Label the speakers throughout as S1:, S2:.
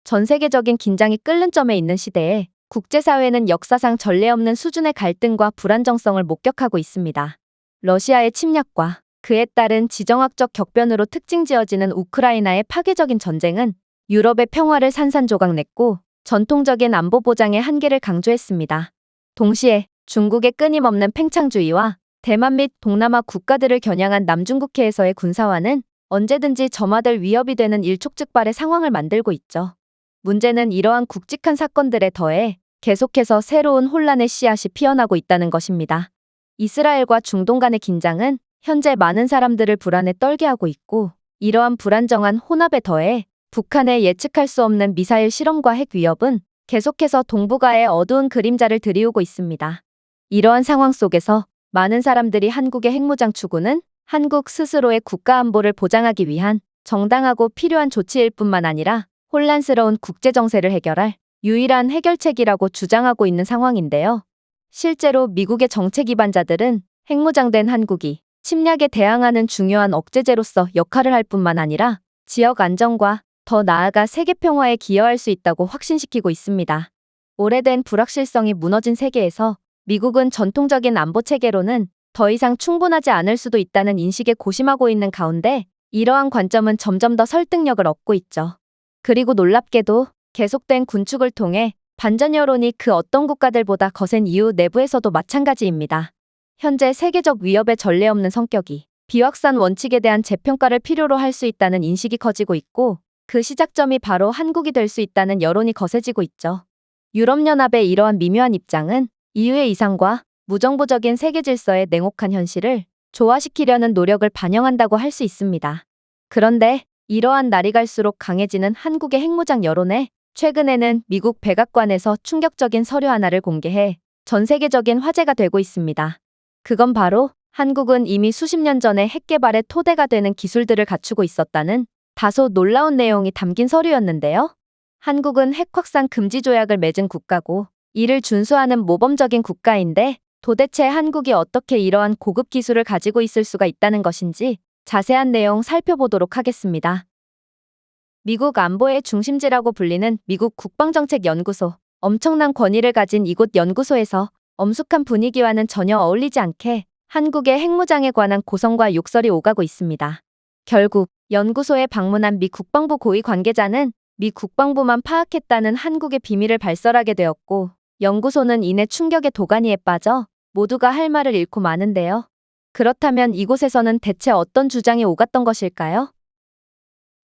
S1: 전 세계적인 긴장이 끓는 점에 있는 시대에 국제사회는 역사상 전례 없는 수준의 갈등과 불안정성을 목격하고 있습니다. 러시아의 침략과 그에 따른 지정학적 격변으로 특징 지어지는 우크라이나의 파괴적인 전쟁은 유럽의 평화를 산산조각냈고 전통적인 안보 보장의 한계를 강조했습니다. 동시에 중국의 끊임없는 팽창주의와 대만 및 동남아 국가들을 겨냥한 남중국해에서의 군사화는 언제든지 점화될 위협이 되는 일촉즉발의 상황을 만들고 있죠. 문제는 이러한 굵직한 사건들에 더해 계속해서 새로운 혼란의 씨앗이 피어나고 있다는 것입니다. 이스라엘과 중동 간의 긴장은 현재 많은 사람들을 불안에 떨게 하고 있고, 이러한 불안정한 혼합에 더해 북한의 예측할 수 없는 미사일 실험과 핵 위협은 계속해서 동북아의 어두운 그림자를 드리우고 있습니다. 이러한 상황 속에서 많은 사람들이 한국의 핵무장 추구는 한국 스스로의 국가 안보를 보장하기 위한 정당하고 필요한 조치일 뿐만 아니라 혼란스러운 국제 정세를 해결할 유일한 해결책이라고 주장하고 있는 상황인데요. 실제로 미국의 정책 기반자들은 핵무장된 한국이 침략에 대항하는 중요한 억제제로서 역할을 할 뿐만 아니라 지역 안정과 더 나아가 세계 평화에 기여할 수 있다고 확신시키고 있습니다. 오래된 불확실성이 무너진 세계에서 미국은 전통적인 안보 체계로는 더 이상 충분하지 않을 수도 있다는 인식에 고심하고 있는 가운데 이러한 관점은 점점 더 설득력을 얻고 있죠. 그리고 놀랍게도 계속된 군축을 통해 반전 여론이 그 어떤 국가들보다 거센 이유 내부에서도 마찬가지입니다. 현재 세계적 위협의 전례 없는 성격이 비확산 원칙에 대한 재평가를 필요로 할 수 있다는 인식이 커지고 있고, 그 시작점이 바로 한국이 될 수 있다는 여론이 거세지고 있죠. 유럽연합의 이러한 미묘한 입장은 EU의 이상과 무정부적인 세계 질서의 냉혹한 현실을 조화시키려는 노력을 반영한다고 할 수 있습니다. 그런데 이러한 날이 갈수록 강해지는 한국의 핵무장 여론에 최근에는 미국 백악관에서 충격적인 서류 하나를 공개해 전 세계적인 화제가 되고 있습니다. 그건 바로 한국은 이미 수십 년 전에 핵 개발의 토대가 되는 기술들을 갖추고 있었다는 다소 놀라운 내용이 담긴 서류였는데요. 한국은 핵 확산 금지 조약을 맺은 국가고 이를 준수하는 모범적인 국가인데, 도대체 한국이 어떻게 이러한 고급 기술을 가지고 있을 수가 있다는 것인지 자세한 내용 살펴보도록 하겠습니다. 미국 안보의 중심지라고 불리는 미국 국방정책연구소, 엄청난 권위를 가진 이곳 연구소에서 엄숙한 분위기와는 전혀 어울리지 않게 한국의 핵무장에 관한 고성과 욕설이 오가고 있습니다. 결국 연구소에 방문한 미 국방부 고위 관계자는 미 국방부만 파악했다는 한국의 비밀을 발설하게 되었고, 연구소는 이내 충격의 도가니에 빠져 모두가 할 말을 잃고 마는데요. 그렇다면 이곳에서는 대체 어떤 주장이 오갔던 것일까요?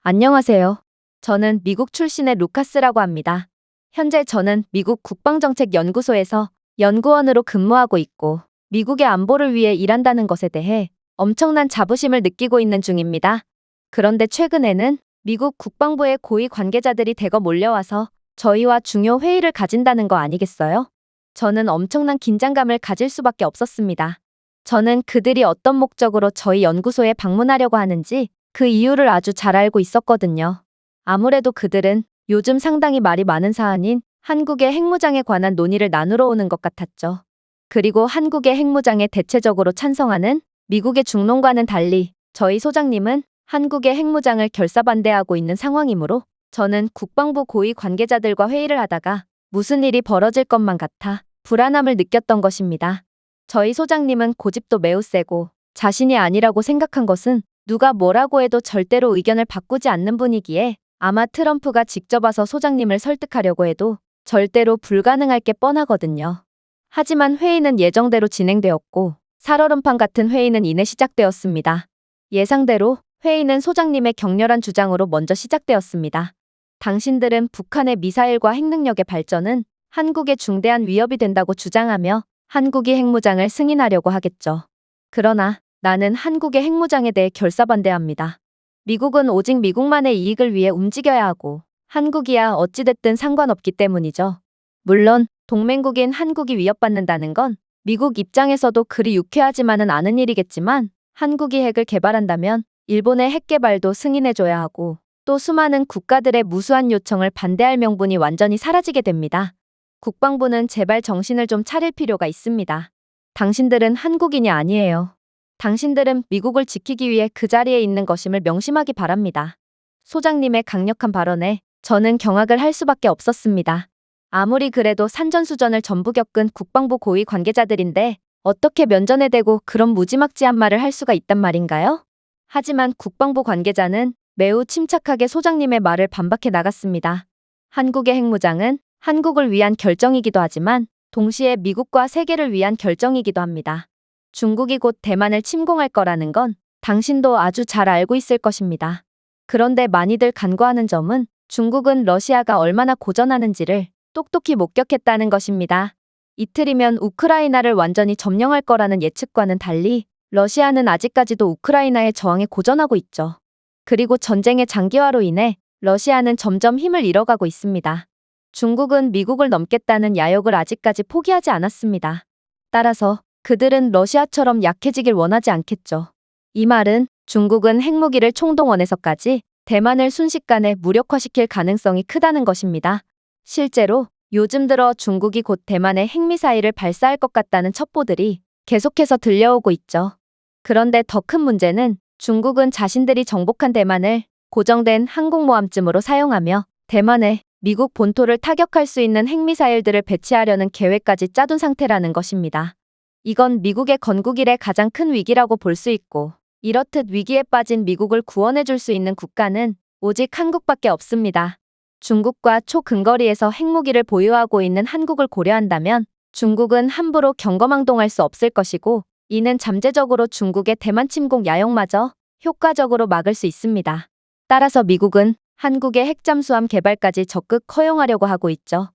S1: 안녕하세요. 저는 미국 출신의 루카스라고 합니다. 현재 저는 미국 국방정책연구소에서 연구원으로 근무하고 있고, 미국의 안보를 위해 일한다는 것에 대해 엄청난 자부심을 느끼고 있는 중입니다. 그런데 최근에는 미국 국방부의 고위 관계자들이 대거 몰려와서 저희와 중요 회의를 가진다는 거 아니겠어요? 저는 엄청난 긴장감을 가질 수밖에 없었습니다. 저는 그들이 어떤 목적으로 저희 연구소에 방문하려고 하는지 그 이유를 아주 잘 알고 있었거든요. 아무래도 그들은 요즘 상당히 말이 많은 사안인 한국의 핵무장에 관한 논의를 나누러 오는 것 같았죠. 그리고 한국의 핵무장에 대체적으로 찬성하는 미국의 중론과는 달리 저희 소장님은 한국의 핵무장을 결사반대하고 있는 상황이므로 저는 국방부 고위 관계자들과 회의를 하다가 무슨 일이 벌어질 것만 같아 불안함을 느꼈던 것입니다. 저희 소장님은 고집도 매우 세고 자신이 아니라고 생각한 것은 누가 뭐라고 해도 절대로 의견을 바꾸지 않는 분이기에 아마 트럼프가 직접 와서 소장님을 설득하려고 해도 절대로 불가능할 게 뻔하거든요. 하지만 회의는 예정대로 진행되었고 살얼음판 같은 회의는 이내 시작되었습니다. 예상대로 회의는 소장님의 격렬한 주장으로 먼저 시작되었습니다. 당신들은 북한의 미사일과 핵능력의 발전은 한국에 중대한 위협이 된다고 주장하며 한국이 핵무장을 승인하려고 하겠죠. 그러나 나는 한국의 핵무장에 대해 결사반대합니다. 미국은 오직 미국만의 이익을 위해 움직여야 하고 한국이야 어찌됐든 상관없기 때문이죠. 물론 동맹국인 한국이 위협받는다는 건 미국 입장에서도 그리 유쾌하지만은 않은 일이겠지만, 한국이 핵을 개발한다면 일본의 핵 개발도 승인해줘야 하고 또 수많은 국가들의 무수한 요청을 반대할 명분이 완전히 사라지게 됩니다. 국방부는 제발 정신을 좀 차릴 필요가 있습니다. 당신들은 한국인이 아니에요. 당신들은 미국을 지키기 위해 그 자리에 있는 것임을 명심하기 바랍니다. 소장님의 강력한 발언에 저는 경악을 할 수밖에 없었습니다. 아무리 그래도 산전수전을 전부 겪은 국방부 고위 관계자들인데 어떻게 면전에 대고 그런 무지막지한 말을 할 수가 있단 말인가요? 하지만 국방부 관계자는 매우 침착하게 소장님의 말을 반박해 나갔습니다. 한국의 핵무장은 한국을 위한 결정이기도 하지만 동시에 미국과 세계를 위한 결정이기도 합니다. 중국이 곧 대만을 침공할 거라는 건 당신도 아주 잘 알고 있을 것입니다. 그런데 많이들 간과하는 점은 중국은 러시아가 얼마나 고전하는지를 똑똑히 목격했다는 것입니다. 이틀이면 우크라이나를 완전히 점령할 거라는 예측과는 달리 러시아는 아직까지도 우크라이나의 저항에 고전하고 있죠. 그리고 전쟁의 장기화로 인해 러시아는 점점 힘을 잃어가고 있습니다. 중국은 미국을 넘겠다는 야욕을 아직까지 포기하지 않았습니다. 따라서 그들은 러시아처럼 약해지길 원하지 않겠죠. 이 말은 중국은 핵무기를 총동원해서까지 대만을 순식간에 무력화시킬 가능성이 크다는 것입니다. 실제로 요즘 들어 중국이 곧 대만에 핵미사일을 발사할 것 같다는 첩보들이 계속해서 들려오고 있죠. 그런데 더 큰 문제는 중국은 자신들이 정복한 대만을 고정된 항공모함쯤으로 사용하며 대만에 미국 본토를 타격할 수 있는 핵미사일들을 배치하려는 계획까지 짜둔 상태라는 것입니다. 이건 미국의 건국 이래 가장 큰 위기라고 볼 수 있고 이렇듯 위기에 빠진 미국을 구원해줄 수 있는 국가는 오직 한국밖에 없습니다. 중국과 초근거리에서 핵무기를 보유하고 있는 한국을 고려한다면 중국은 함부로 경거망동할 수 없을 것이고 이는 잠재적으로 중국의 대만 침공 야욕마저 효과적으로 막을 수 있습니다. 따라서 미국은 한국의 핵잠수함 개발까지 적극 허용하려고 하고 있죠.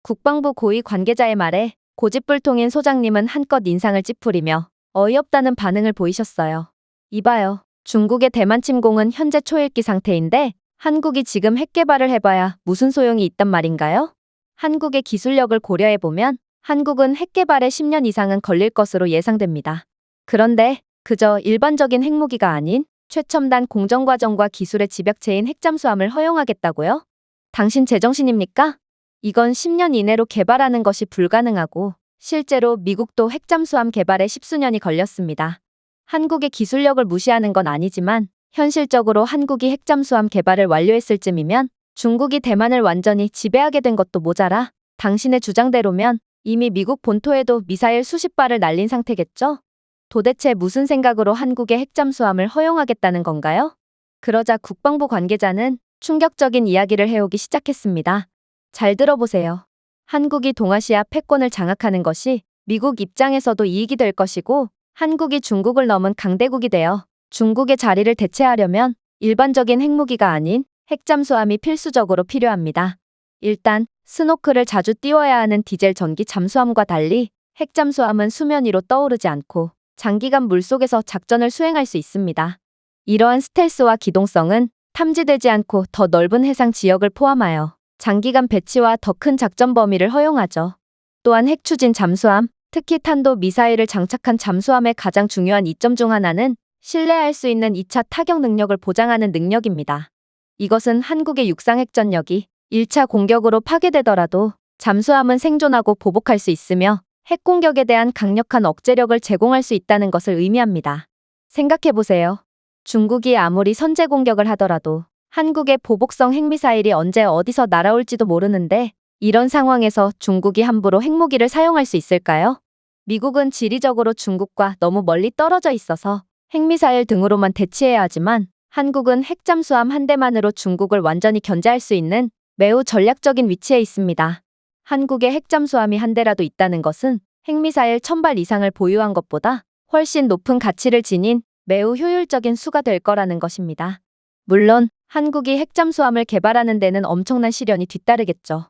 S1: 국방부 고위 관계자의 말에 고집불통인 소장님은 한껏 인상을 찌푸리며 어이없다는 반응을 보이셨어요. 이봐요. 중국의 대만 침공은 현재 초읽기 상태인데 한국이 지금 핵 개발을 해봐야 무슨 소용이 있단 말인가요? 한국의 기술력을 고려해보면 한국은 핵 개발에 10년 이상은 걸릴 것으로 예상됩니다. 그런데 그저 일반적인 핵무기가 아닌 최첨단 공정과정과 기술의 집약체인 핵잠수함을 허용하겠다고요? 당신 제정신입니까? 이건 10년 이내로 개발하는 것이 불가능하고 실제로 미국도 핵잠수함 개발에 10수년이 걸렸습니다. 한국의 기술력을 무시하는 건 아니지만 현실적으로 한국이 핵잠수함 개발을 완료했을 쯤이면 중국이 대만을 완전히 지배하게 된 것도 모자라 당신의 주장대로면 이미 미국 본토에도 미사일 수십 발을 날린 상태겠죠? 도대체 무슨 생각으로 한국의 핵잠수함을 허용하겠다는 건가요? 그러자 국방부 관계자는 충격적인 이야기를 해오기 시작했습니다. 잘 들어보세요. 한국이 동아시아 패권을 장악하는 것이 미국 입장에서도 이익이 될 것이고 한국이 중국을 넘은 강대국이 되어 중국의 자리를 대체하려면 일반적인 핵무기가 아닌 핵잠수함이 필수적으로 필요합니다. 일단 스노클을 자주 띄워야 하는 디젤 전기 잠수함과 달리 핵잠수함은 수면 위로 떠오르지 않고 장기간 물속에서 작전을 수행할 수 있습니다. 이러한 스텔스와 기동성은 탐지되지 않고 더 넓은 해상 지역을 포함하여 장기간 배치와 더 큰 작전 범위를 허용하죠. 또한 핵추진 잠수함, 특히 탄도 미사일을 장착한 잠수함의 가장 중요한 이점 중 하나는 신뢰할 수 있는 2차 타격 능력을 보장하는 능력입니다. 이것은 한국의 육상 핵전력이 1차 공격으로 파괴되더라도 잠수함은 생존하고 보복할 수 있으며 핵공격에 대한 강력한 억제력을 제공할 수 있다는 것을 의미합니다. 생각해보세요. 중국이 아무리 선제 공격을 하더라도 한국의 보복성 핵미사일이 언제 어디서 날아올지도 모르는데 이런 상황에서 중국이 함부로 핵무기를 사용할 수 있을까요? 미국은 지리적으로 중국과 너무 멀리 떨어져 있어서 핵미사일 등으로만 대치해야 하지만 한국은 핵잠수함 한 대만으로 중국을 완전히 견제할 수 있는 매우 전략적인 위치에 있습니다. 한국의 핵잠수함이 한 대라도 있다는 것은 핵미사일 1000발 이상을 보유한 것보다 훨씬 높은 가치를 지닌 매우 효율적인 수가 될 거라는 것입니다. 물론 한국이 핵잠수함을 개발하는 데는 엄청난 시련이 뒤따르겠죠.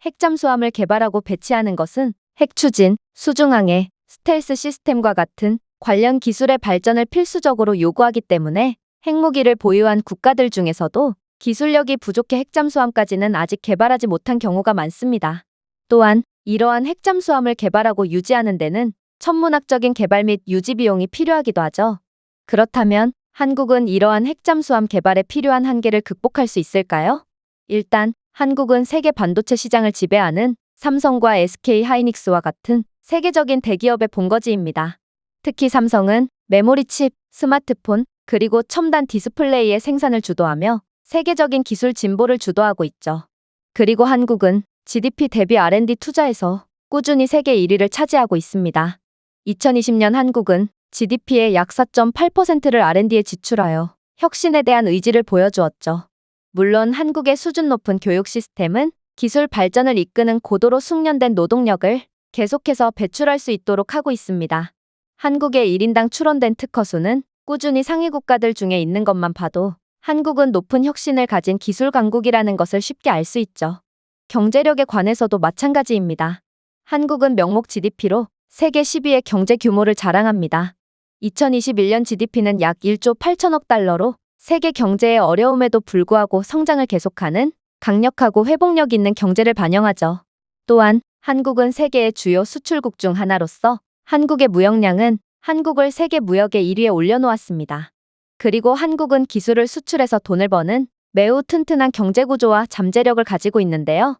S1: 핵잠수함을 개발하고 배치하는 것은 핵추진, 수중항해, 스텔스 시스템과 같은 관련 기술의 발전을 필수적으로 요구하기 때문에 핵무기를 보유한 국가들 중에서도 기술력이 부족해 핵잠수함까지는 아직 개발하지 못한 경우가 많습니다. 또한 이러한 핵잠수함을 개발하고 유지하는 데는 천문학적인 개발 및 유지 비용이 필요하기도 하죠. 그렇다면 한국은 이러한 핵잠수함 개발에 필요한 한계를 극복할 수 있을까요? 일단 한국은 세계 반도체 시장을 지배하는 삼성과 SK 하이닉스와 같은 세계적인 대기업의 본거지입니다. 특히 삼성은 메모리 칩, 스마트폰, 그리고 첨단 디스플레이의 생산을 주도하며 세계적인 기술 진보를 주도하고 있죠. 그리고 한국은 GDP 대비 R&D 투자에서 꾸준히 세계 1위를 차지하고 있습니다. 2020년 한국은 GDP의 약 4.8%를 R&D에 지출하여 혁신에 대한 의지를 보여주었죠. 물론 한국의 수준 높은 교육 시스템은 기술 발전을 이끄는 고도로 숙련된 노동력을 계속해서 배출할 수 있도록 하고 있습니다. 한국의 1인당 출원된 특허 수는 꾸준히 상위 국가들 중에 있는 것만 봐도 한국은 높은 혁신을 가진 기술 강국이라는 것을 쉽게 알 수 있죠. 경제력에 관해서도 마찬가지입니다. 한국은 명목 GDP로 세계 10위의 경제 규모를 자랑합니다. 2021년 GDP는 약 1조 8천억 달러로 세계 경제의 어려움에도 불구하고 성장을 계속하는 강력하고 회복력 있는 경제를 반영하죠. 또한 한국은 세계의 주요 수출국 중 하나로서 한국의 무역량은 한국을 세계 무역의 1위에 올려놓았습니다. 그리고 한국은 기술을 수출해서 돈을 버는 매우 튼튼한 경제구조와 잠재력을 가지고 있는데요.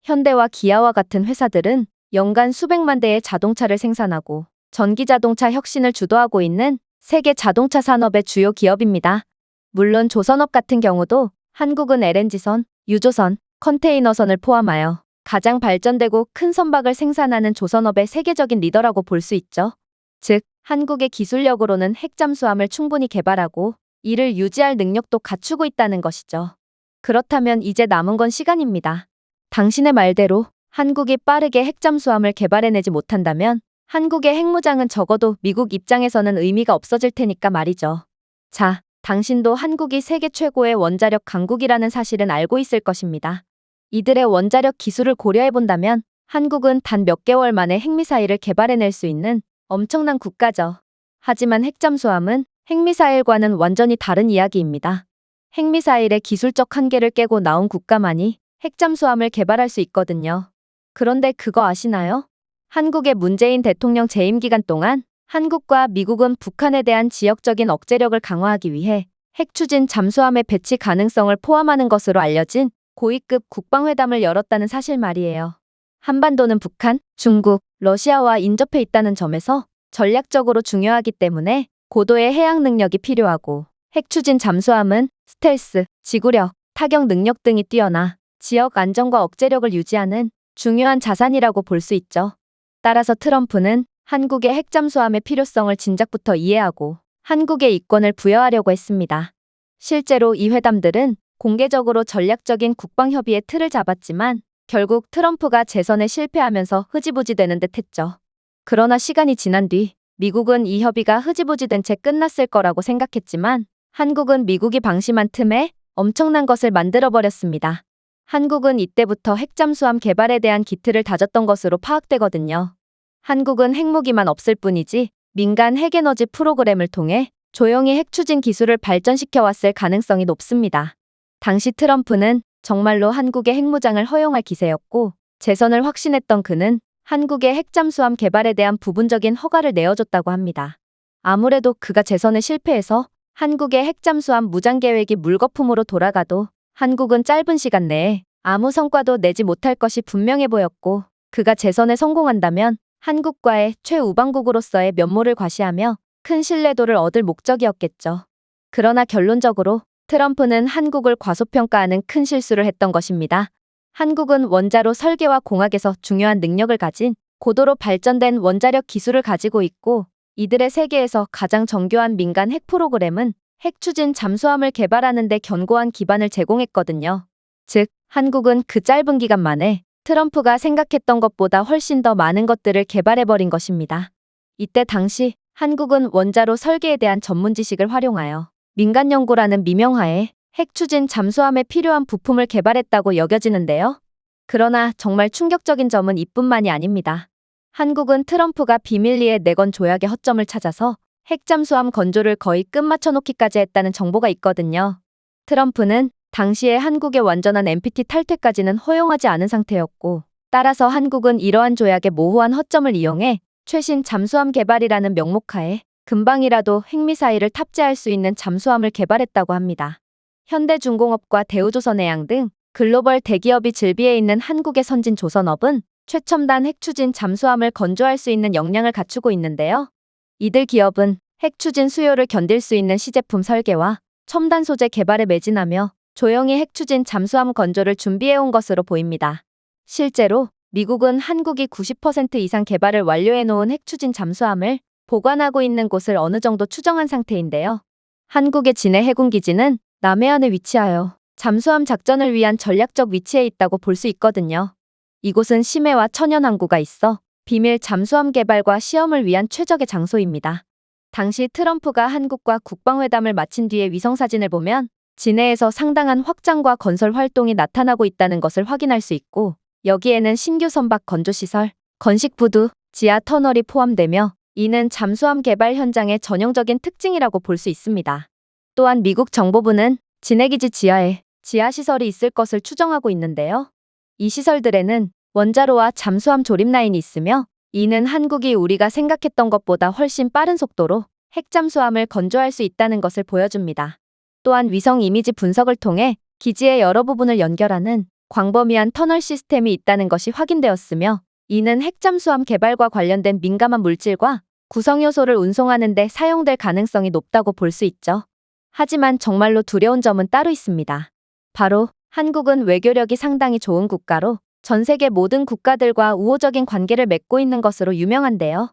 S1: 현대와 기아와 같은 회사들은 연간 수백만 대의 자동차를 생산하고 전기자동차 혁신을 주도하고 있는 세계 자동차 산업의 주요 기업입니다. 물론 조선업 같은 경우도 한국은 LNG선, 유조선, 컨테이너선을 포함하여 가장 발전되고 큰 선박을 생산하는 조선업의 세계적인 리더라고 볼 수 있죠. 즉, 한국의 기술력으로는 핵잠수함을 충분히 개발하고 이를 유지할 능력도 갖추고 있다는 것이죠. 그렇다면 이제 남은 건 시간입니다. 당신의 말대로 한국이 빠르게 핵잠수함을 개발해내지 못한다면 한국의 핵무장은 적어도 미국 입장에서는 의미가 없어질 테니까 말이죠. 자, 당신도 한국이 세계 최고의 원자력 강국이라는 사실은 알고 있을 것입니다. 이들의 원자력 기술을 고려해본다면 한국은 단 몇 개월 만에 핵미사일을 개발해낼 수 있는 엄청난 국가죠. 하지만 핵잠수함은 핵미사일과는 완전히 다른 이야기입니다. 핵미사일의 기술적 한계를 깨고 나온 국가만이 핵잠수함을 개발할 수 있거든요. 그런데 그거 아시나요? 한국의 문재인 대통령 재임 기간 동안 한국과 미국은 북한에 대한 지역적인 억제력을 강화하기 위해 핵추진 잠수함의 배치 가능성을 포함하는 것으로 알려진 고위급 국방회담을 열었다는 사실 말이에요. 한반도는 북한, 중국, 러시아와 인접해 있다는 점에서 전략적으로 중요하기 때문에 고도의 해양 능력이 필요하고 핵추진 잠수함은 스텔스, 지구력, 타격 능력 등이 뛰어나 지역 안정과 억제력을 유지하는 중요한 자산이라고 볼 수 있죠. 따라서 트럼프는 한국의 핵잠수함의 필요성을 진작부터 이해하고 한국의 이권을 부여하려고 했습니다. 실제로 이 회담들은 공개적으로 전략적인 국방협의의 틀을 잡았지만 결국 트럼프가 재선에 실패하면서 흐지부지 되는 듯 했죠. 그러나 시간이 지난 뒤 미국은 이 협의가 흐지부지 된 채 끝났을 거라고 생각했지만 한국은 미국이 방심한 틈에 엄청난 것을 만들어버렸습니다. 한국은 이때부터 핵잠수함 개발에 대한 기틀을 다졌던 것으로 파악되거든요. 한국은 핵무기만 없을 뿐이지 민간 핵에너지 프로그램을 통해 조용히 핵추진 기술을 발전시켜 왔을 가능성이 높습니다. 당시 트럼프는 정말로 한국의 핵무장을 허용할 기세였고 재선을 확신했던 그는 한국의 핵잠수함 개발에 대한 부분적인 허가를 내어줬다고 합니다. 아무래도 그가 재선에 실패해서 한국의 핵잠수함 무장 계획이 물거품으로 돌아가도 한국은 짧은 시간 내에 아무 성과도 내지 못할 것이 분명해 보였고 그가 재선에 성공한다면 한국과의 최우방국으로서의 면모를 과시하며 큰 신뢰도를 얻을 목적이었겠죠. 그러나 결론적으로 트럼프는 한국을 과소평가하는 큰 실수를 했던 것입니다. 한국은 원자로 설계와 공학에서 중요한 능력을 가진 고도로 발전된 원자력 기술을 가지고 있고 이들의 세계에서 가장 정교한 민간 핵 프로그램은 핵추진 잠수함을 개발하는 데 견고한 기반을 제공했거든요. 즉, 한국은 그 짧은 기간 만에 트럼프가 생각했던 것보다 훨씬 더 많은 것들을 개발해버린 것입니다. 이때 당시 한국은 원자로 설계에 대한 전문 지식을 활용하여 민간 연구라는 미명하에 핵추진 잠수함에 필요한 부품을 개발했다고 여겨지는데요. 그러나 정말 충격적인 점은 이뿐만이 아닙니다. 한국은 트럼프가 비밀리에 내건 조약의 허점을 찾아서 핵잠수함 건조를 거의 끝마쳐 놓기까지 했다는 정보가 있거든요. 트럼프는 당시에 한국의 완전한 NPT 탈퇴까지는 허용하지 않은 상태였고 따라서 한국은 이러한 조약의 모호한 허점을 이용해 최신 잠수함 개발이라는 명목하에 금방이라도 핵미사일을 탑재할 수 있는 잠수함을 개발했다고 합니다. 현대중공업과 대우조선해양 등 글로벌 대기업이 즐비해 있는 한국의 선진 조선업은 최첨단 핵추진 잠수함을 건조할 수 있는 역량을 갖추고 있는데요. 이들 기업은 핵추진 수요를 견딜 수 있는 시제품 설계와 첨단 소재 개발에 매진하며 조용히 핵추진 잠수함 건조를 준비해온 것으로 보입니다. 실제로 미국은 한국이 90% 이상 개발을 완료해놓은 핵추진 잠수함을 보관하고 있는 곳을 어느 정도 추정한 상태인데요. 한국의 진해 해군기지는 남해안에 위치하여 잠수함 작전을 위한 전략적 위치에 있다고 볼 수 있거든요. 이곳은 심해와 천연항구가 있어 비밀 잠수함 개발과 시험을 위한 최적의 장소입니다. 당시 트럼프가 한국과 국방회담을 마친 뒤에 위성사진을 보면 진해에서 상당한 확장과 건설 활동이 나타나고 있다는 것을 확인할 수 있고, 여기에는 신규 선박 건조시설, 건식부두, 지하 터널이 포함되며 이는 잠수함 개발 현장의 전형적인 특징이라고 볼 수 있습니다. 또한 미국 정보부는 진해기지 지하에 지하시설이 있을 것을 추정하고 있는데요. 이 시설들에는 원자로와 잠수함 조립 라인이 있으며 이는 한국이 우리가 생각했던 것보다 훨씬 빠른 속도로 핵잠수함을 건조할 수 있다는 것을 보여줍니다. 또한 위성 이미지 분석을 통해 기지의 여러 부분을 연결하는 광범위한 터널 시스템이 있다는 것이 확인되었으며 이는 핵잠수함 개발과 관련된 민감한 물질과 구성 요소를 운송하는 데 사용될 가능성이 높다고 볼 수 있죠. 하지만 정말로 두려운 점은 따로 있습니다. 바로 한국은 외교력이 상당히 좋은 국가로 전 세계 모든 국가들과 우호적인 관계를 맺고 있는 것으로 유명한데요.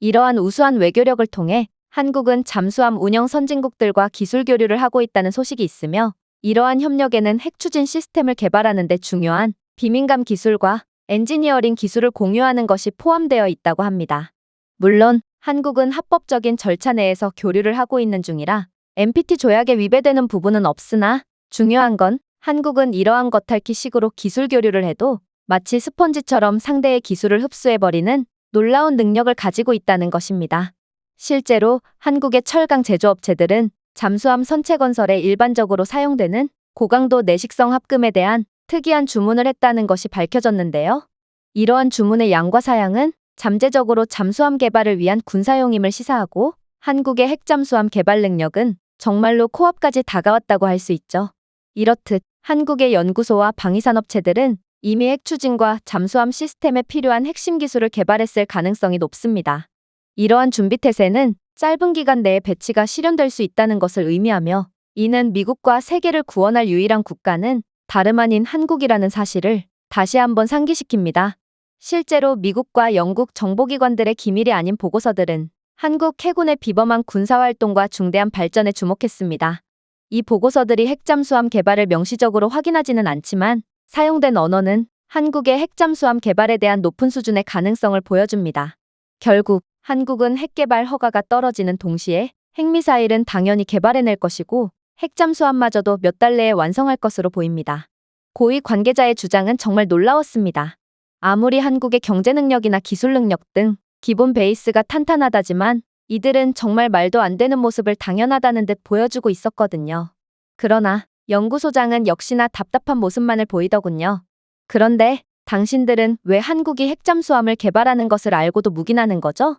S1: 이러한 우수한 외교력을 통해 한국은 잠수함 운영 선진국들과 기술 교류를 하고 있다는 소식이 있으며 이러한 협력에는 핵추진 시스템을 개발하는 데 중요한 비민감 기술과 엔지니어링 기술을 공유하는 것이 포함되어 있다고 합니다. 물론 한국은 합법적인 절차 내에서 교류를 하고 있는 중이라 NPT 조약에 위배되는 부분은 없으나 중요한 건 한국은 이러한 겉핥기식으로 기술 교류를 해도 마치 스펀지처럼 상대의 기술을 흡수해버리는 놀라운 능력을 가지고 있다는 것입니다. 실제로 한국의 철강 제조업체들은 잠수함 선체 건설에 일반적으로 사용되는 고강도 내식성 합금에 대한 특이한 주문을 했다는 것이 밝혀졌는데요. 이러한 주문의 양과 사양은 잠재적으로 잠수함 개발을 위한 군사용임을 시사하고 한국의 핵잠수함 개발 능력은 정말로 코앞까지 다가왔다고 할 수 있죠. 이렇듯 한국의 연구소와 방위산업체들은 이미 핵추진과 잠수함 시스템에 필요한 핵심 기술을 개발했을 가능성이 높습니다. 이러한 준비태세는 짧은 기간 내에 배치가 실현될 수 있다는 것을 의미하며 이는 미국과 세계를 구원할 유일한 국가는 다름 아닌 한국이라는 사실을 다시 한번 상기시킵니다. 실제로 미국과 영국 정보기관들의 기밀이 아닌 보고서들은 한국 해군의 비범한 군사활동과 중대한 발전에 주목했습니다. 이 보고서들이 핵잠수함 개발을 명시적으로 확인하지는 않지만 사용된 언어는 한국의 핵잠수함 개발에 대한 높은 수준의 가능성을 보여줍니다. 결국 한국은 핵개발 허가가 떨어지는 동시에 핵미사일은 당연히 개발해낼 것이고 핵잠수함마저도 몇 달 내에 완성할 것으로 보입니다. 고위 관계자의 주장은 정말 놀라웠습니다. 아무리 한국의 경제 능력이나 기술 능력 등 기본 베이스가 탄탄하다지만 이들은 정말 말도 안 되는 모습을 당연하다는 듯 보여주고 있었거든요. 그러나 연구소장은 역시나 답답한 모습만을 보이더군요. 그런데 당신들은 왜 한국이 핵잠수함을 개발하는 것을 알고도 묵인하는 거죠?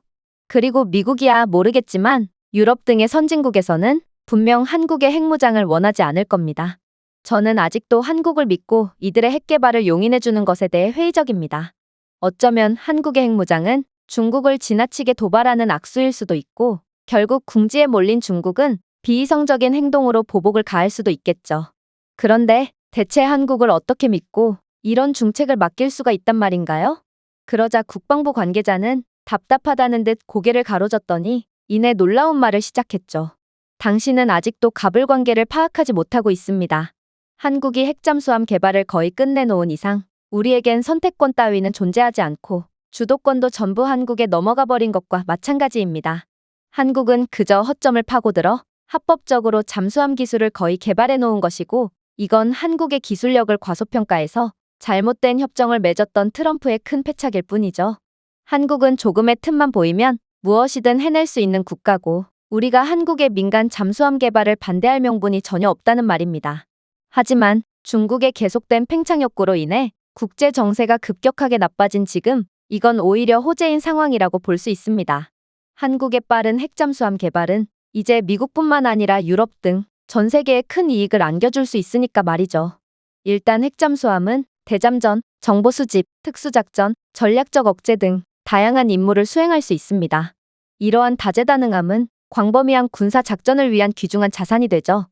S1: 그리고 미국이야 모르겠지만 유럽 등의 선진국에서는 분명 한국의 핵무장을 원하지 않을 겁니다. 저는 아직도 한국을 믿고 이들의 핵개발을 용인해주는 것에 대해 회의적입니다. 어쩌면 한국의 핵무장은 중국을 지나치게 도발하는 악수일 수도 있고 결국 궁지에 몰린 중국은 비이성적인 행동으로 보복을 가할 수도 있겠죠. 그런데 대체 한국을 어떻게 믿고 이런 중책을 맡길 수가 있단 말인가요? 그러자 국방부 관계자는 답답하다는 듯 고개를 가로젓더니 이내 놀라운 말을 시작했죠. 당신은 아직도 가불관계를 파악하지 못하고 있습니다. 한국이 핵잠수함 개발을 거의 끝내놓은 이상 우리에겐 선택권 따위는 존재하지 않고 주도권도 전부 한국에 넘어가 버린 것과 마찬가지입니다. 한국은 그저 허점을 파고들어 합법적으로 잠수함 기술을 거의 개발해 놓은 것이고 이건 한국의 기술력을 과소평가해서 잘못된 협정을 맺었던 트럼프의 큰 패착일 뿐이죠. 한국은 조금의 틈만 보이면 무엇이든 해낼 수 있는 국가고 우리가 한국의 민간 잠수함 개발을 반대할 명분이 전혀 없다는 말입니다. 하지만 중국의 계속된 팽창 욕구로 인해 국제 정세가 급격하게 나빠진 지금 이건 오히려 호재인 상황이라고 볼 수 있습니다. 한국의 빠른 핵잠수함 개발은 이제 미국뿐만 아니라 유럽 등 전 세계에 큰 이익을 안겨줄 수 있으니까 말이죠. 일단 핵잠수함은 대잠전, 정보 수집, 특수작전, 전략적 억제 등 다양한 임무를 수행할 수 있습니다. 이러한 다재다능함은 광범위한 군사 작전을 위한 귀중한 자산이 되죠.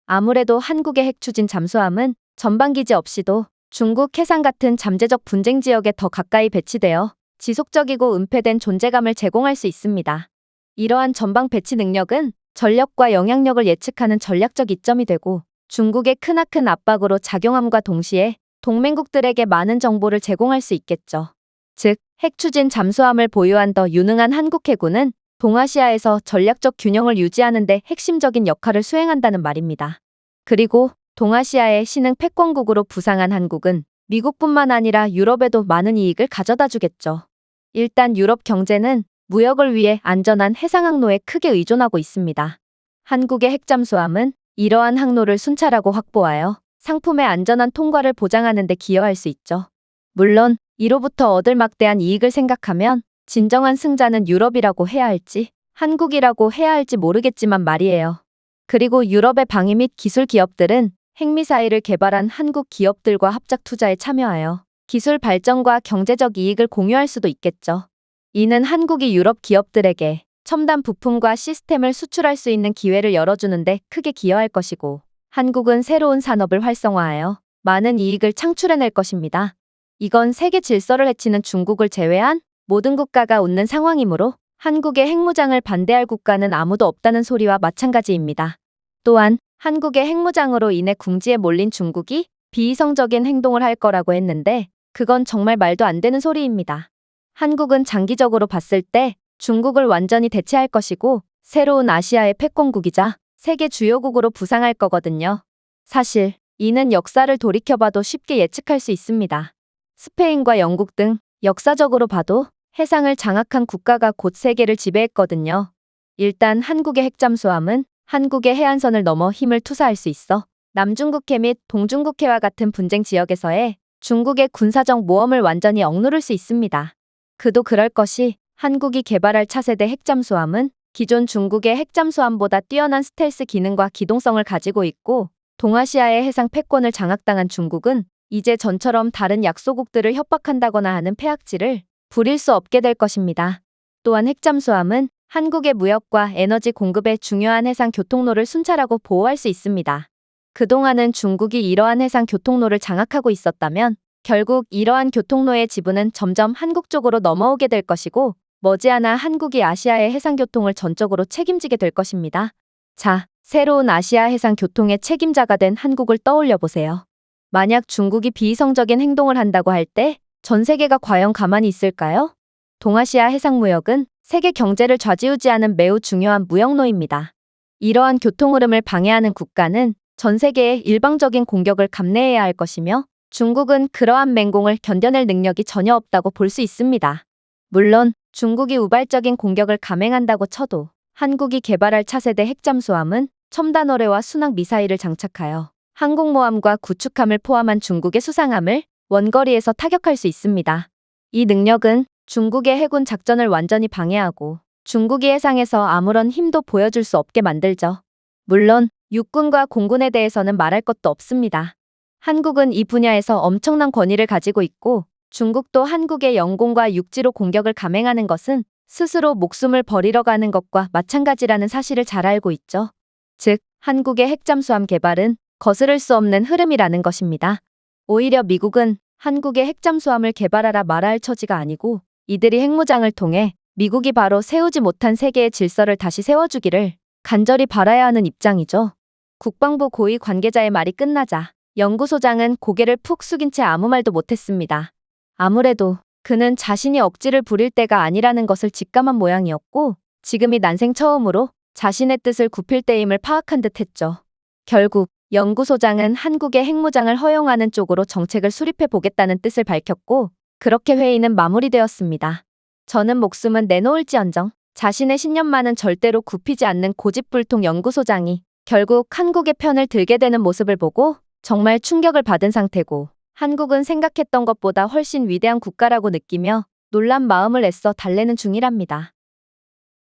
S1: 아무래도 한국의 핵 추진 잠수함은 전방기지 없이도 중국 해상 같은 잠재적 분쟁 지역에 더 가까이 배치되어 지속적이고 은폐된 존재감을 제공할 수 있습니다. 이러한 전방 배치 능력은 전력과 영향력을 예측하는 전략적 이점이 되고 중국의 크나큰 압박으로 작용함과 동시에 동맹국들에게 많은 정보를 제공할 수 있겠죠. 즉, 핵 추진 잠수함을 보유한 더 유능한 한국 해군은 동아시아에서 전략적 균형을 유지하는 데 핵심적인 역할을 수행한다는 말입니다. 그리고 동아시아의 신흥 패권국으로 부상한 한국은 미국뿐만 아니라 유럽에도 많은 이익을 가져다 주겠죠. 일단 유럽 경제는 무역을 위해 안전한 해상 항로에 크게 의존하고 있습니다. 한국의 핵잠수함은 이러한 항로를 순찰하고 확보하여 상품의 안전한 통과를 보장하는 데 기여할 수 있죠. 물론 이로부터 얻을 막대한 이익을 생각하면 진정한 승자는 유럽이라고 해야 할지 한국이라고 해야 할지 모르겠지만 말이에요. 그리고 유럽의 방위 및 기술 기업들은 핵미사일을 개발한 한국 기업들과 합작 투자에 참여하여 기술 발전과 경제적 이익을 공유할 수도 있겠죠. 이는 한국이 유럽 기업들에게 첨단 부품과 시스템을 수출할 수 있는 기회를 열어주는데 크게 기여할 것이고, 한국은 새로운 산업을 활성화하여 많은 이익을 창출해낼 것입니다. 이건 세계 질서를 해치는 중국을 제외한 모든 국가가 웃는 상황이므로 한국의 핵무장을 반대할 국가는 아무도 없다는 소리와 마찬가지입니다. 또한 한국의 핵무장으로 인해 궁지에 몰린 중국이 비이성적인 행동을 할 거라고 했는데 그건 정말 말도 안 되는 소리입니다. 한국은 장기적으로 봤을 때 중국을 완전히 대체할 것이고 새로운 아시아의 패권국이자 세계 주요국으로 부상할 거거든요. 사실 이는 역사를 돌이켜봐도 쉽게 예측할 수 있습니다. 스페인과 영국 등 역사적으로 봐도 해상을 장악한 국가가 곧 세계를 지배했거든요. 일단 한국의 핵잠수함은 한국의 해안선을 넘어 힘을 투사할 수 있어 남중국해 및 동중국해와 같은 분쟁 지역에서의 중국의 군사적 모험을 완전히 억누를 수 있습니다. 그도 그럴 것이 한국이 개발할 차세대 핵잠수함은 기존 중국의 핵잠수함보다 뛰어난 스텔스 기능과 기동성을 가지고 있고, 동아시아의 해상 패권을 장악당한 중국은 이제 전처럼 다른 약소국들을 협박한다거나 하는 패악질을 부릴 수 없게 될 것입니다. 또한 핵잠수함은 한국의 무역과 에너지 공급에 중요한 해상 교통로를 순찰하고 보호할 수 있습니다. 그동안은 중국이 이러한 해상 교통로를 장악하고 있었다면 결국 이러한 교통로의 지분은 점점 한국 쪽으로 넘어오게 될 것이고, 머지않아 한국이 아시아의 해상교통을 전적으로 책임지게 될 것입니다. 자, 새로운 아시아 해상교통의 책임자가 된 한국을 떠올려 보세요. 만약 중국이 비이성적인 행동을 한다고 할 때 전 세계가 과연 가만히 있을까요? 동아시아 해상무역은 세계 경제를 좌지우지하는 매우 중요한 무역로입니다. 이러한 교통 흐름을 방해하는 국가는 전 세계의 일방적인 공격을 감내해야 할 것이며, 중국은 그러한 맹공을 견뎌낼 능력이 전혀 없다고 볼 수 있습니다. 물론 중국이 우발적인 공격을 감행한다고 쳐도 한국이 개발할 차세대 핵잠수함은 첨단 어뢰와 순항 미사일을 장착하여 항공모함과 구축함을 포함한 중국의 수상함을 원거리에서 타격할 수 있습니다. 이 능력은 중국의 해군 작전을 완전히 방해하고 중국이 해상에서 아무런 힘도 보여줄 수 없게 만들죠. 물론 육군과 공군에 대해서는 말할 것도 없습니다. 한국은 이 분야에서 엄청난 권위를 가지고 있고, 중국도 한국의 영공과 육지로 공격을 감행하는 것은 스스로 목숨을 버리러 가는 것과 마찬가지라는 사실을 잘 알고 있죠. 즉, 한국의 핵잠수함 개발은 거스를 수 없는 흐름이라는 것입니다. 오히려 미국은 한국의 핵잠수함을 개발하라 말아 할 처지가 아니고, 이들이 핵무장을 통해 미국이 바로 세우지 못한 세계의 질서를 다시 세워주기를 간절히 바라야 하는 입장이죠. 국방부 고위 관계자의 말이 끝나자 연구소장은 고개를 푹 숙인 채 아무 말도 못했습니다. 아무래도 그는 자신이 억지를 부릴 때가 아니라는 것을 직감한 모양이었고, 지금이 난생 처음으로 자신의 뜻을 굽힐 때임을 파악한 듯 했죠. 결국 연구소장은 한국의 핵무장을 허용하는 쪽으로 정책을 수립해 보겠다는 뜻을 밝혔고, 그렇게 회의는 마무리되었습니다. 저는 목숨은 내놓을지언정 자신의 신념만은 절대로 굽히지 않는 고집불통 연구소장이 결국 한국의 편을 들게 되는 모습을 보고 정말 충격을 받은 상태고, 한국은 생각했던 것보다 훨씬 위대한 국가라고 느끼며 놀란 마음을 애써 달래는 중이랍니다.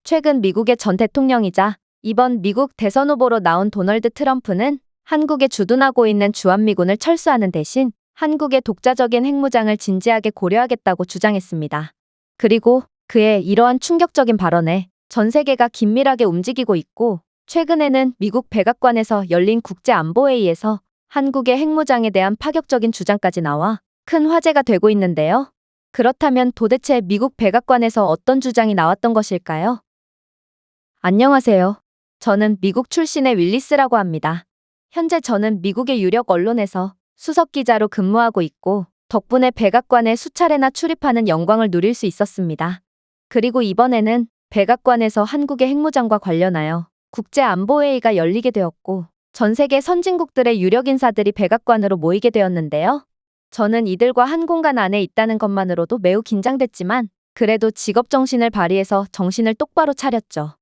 S1: 최근 미국의 전 대통령이자 이번 미국 대선 후보로 나온 도널드 트럼프는 한국에 주둔하고 있는 주한미군을 철수하는 대신 한국의 독자적인 핵무장을 진지하게 고려하겠다고 주장했습니다. 그리고 그의 이러한 충격적인 발언에 전 세계가 긴밀하게 움직이고 있고, 최근에는 미국 백악관에서 열린 국제안보회의에서 한국의 핵무장에 대한 파격적인 주장까지 나와 큰 화제가 되고 있는데요. 그렇다면 도대체 미국 백악관에서 어떤 주장이 나왔던 것일까요? 안녕하세요. 저는 미국 출신의 윌리스라고 합니다. 현재 저는 미국의 유력 언론에서 수석 기자로 근무하고 있고, 덕분에 백악관에 수차례나 출입하는 영광을 누릴 수 있었습니다. 그리고 이번에는 백악관에서 한국의 핵무장과 관련하여 국제안보회의가 열리게 되었고, 전 세계 선진국들의 유력 인사들이 백악관으로 모이게 되었는데요. 저는 이들과 한 공간 안에 있다는 것만으로도 매우 긴장됐지만, 그래도 직업정신을 발휘해서 정신을 똑바로 차렸죠.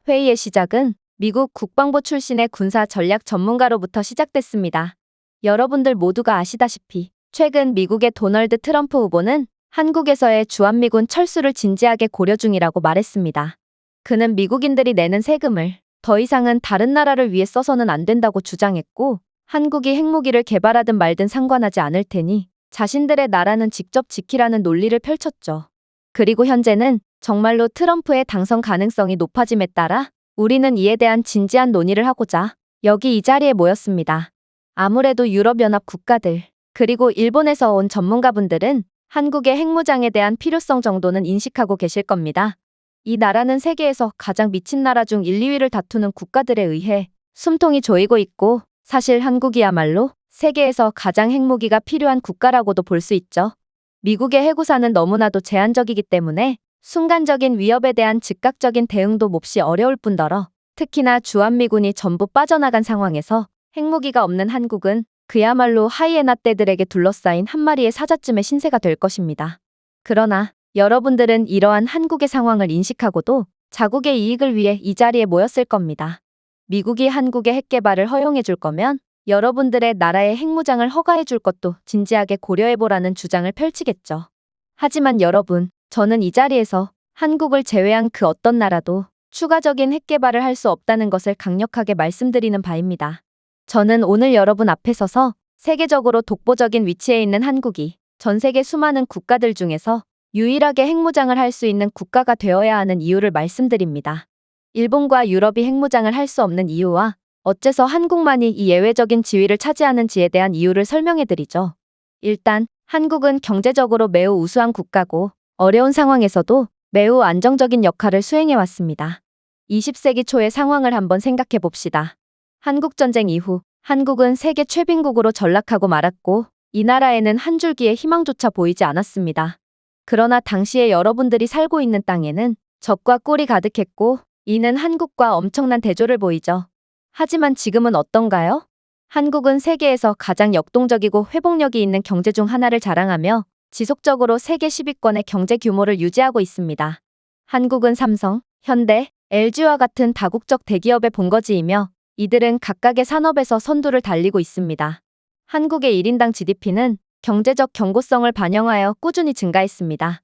S1: 회의의 시작은 미국 국방부 출신의 군사 전략 전문가로부터 시작됐습니다. 여러분들 모두가 아시다시피 최근 미국의 도널드 트럼프 후보는 한국에서의 주한미군 철수를 진지하게 고려 중이라고 말했습니다. 그는 미국인들이 내는 세금을 더 이상은 다른 나라를 위해 써서는 안 된다고 주장했고, 한국이 핵무기를 개발하든 말든 상관하지 않을 테니 자신들의 나라는 직접 지키라는 논리를 펼쳤죠. 그리고 현재는 정말로 트럼프의 당선 가능성이 높아짐에 따라 우리는 이에 대한 진지한 논의를 하고자 여기 이 자리에 모였습니다. 아무래도 유럽연합 국가들, 그리고 일본에서 온 전문가분들은 한국의 핵무장에 대한 필요성 정도는 인식하고 계실 겁니다. 이 나라는 세계에서 가장 미친 나라 중 1, 2위를 다투는 국가들에 의해 숨통이 조이고 있고, 사실 한국이야말로 세계에서 가장 핵무기가 필요한 국가라고도 볼 수 있죠. 미국의 해구사는 너무나도 제한적이기 때문에 순간적인 위협에 대한 즉각적인 대응도 몹시 어려울 뿐더러, 특히나 주한미군이 전부 빠져나간 상황에서 핵무기가 없는 한국은 그야말로 하이에나 떼들에게 둘러싸인 한 마리의 사자쯤의 신세가 될 것입니다. 그러나 여러분들은 이러한 한국의 상황을 인식하고도 자국의 이익을 위해 이 자리에 모였을 겁니다. 미국이 한국의 핵 개발을 허용해 줄 거면 여러분들의 나라의 핵무장을 허가해 줄 것도 진지하게 고려해보라는 주장을 펼치겠죠. 하지만 여러분, 저는 이 자리에서 한국을 제외한 그 어떤 나라도 추가적인 핵 개발을 할 수 없다는 것을 강력하게 말씀드리는 바입니다. 저는 오늘 여러분 앞에 서서 세계적으로 독보적인 위치에 있는 한국이 전 세계 수많은 국가들 중에서 유일하게 핵무장을 할 수 있는 국가가 되어야 하는 이유를 말씀드립니다. 일본과 유럽이 핵무장을 할 수 없는 이유와 어째서 한국만이 이 예외적인 지위를 차지하는지에 대한 이유를 설명해드리죠. 일단 한국은 경제적으로 매우 우수한 국가고 어려운 상황에서도 매우 안정적인 역할을 수행해왔습니다. 20세기 초의 상황을 한번 생각해 봅시다. 한국전쟁 이후 한국은 세계 최빈국으로 전락하고 말았고, 이 나라에는 한 줄기의 희망조차 보이지 않았습니다. 그러나 당시에 여러분들이 살고 있는 땅에는 적과 꿀이 가득했고, 이는 한국과 엄청난 대조를 보이죠. 하지만 지금은 어떤가요? 한국은 세계에서 가장 역동적이고 회복력이 있는 경제 중 하나를 자랑하며 지속적으로 세계 10위권의 경제 규모를 유지하고 있습니다. 한국은 삼성, 현대, LG와 같은 다국적 대기업의 본거지이며 이들은 각각의 산업에서 선두를 달리고 있습니다. 한국의 1인당 GDP는 경제적 견고성을 반영하여 꾸준히 증가했습니다.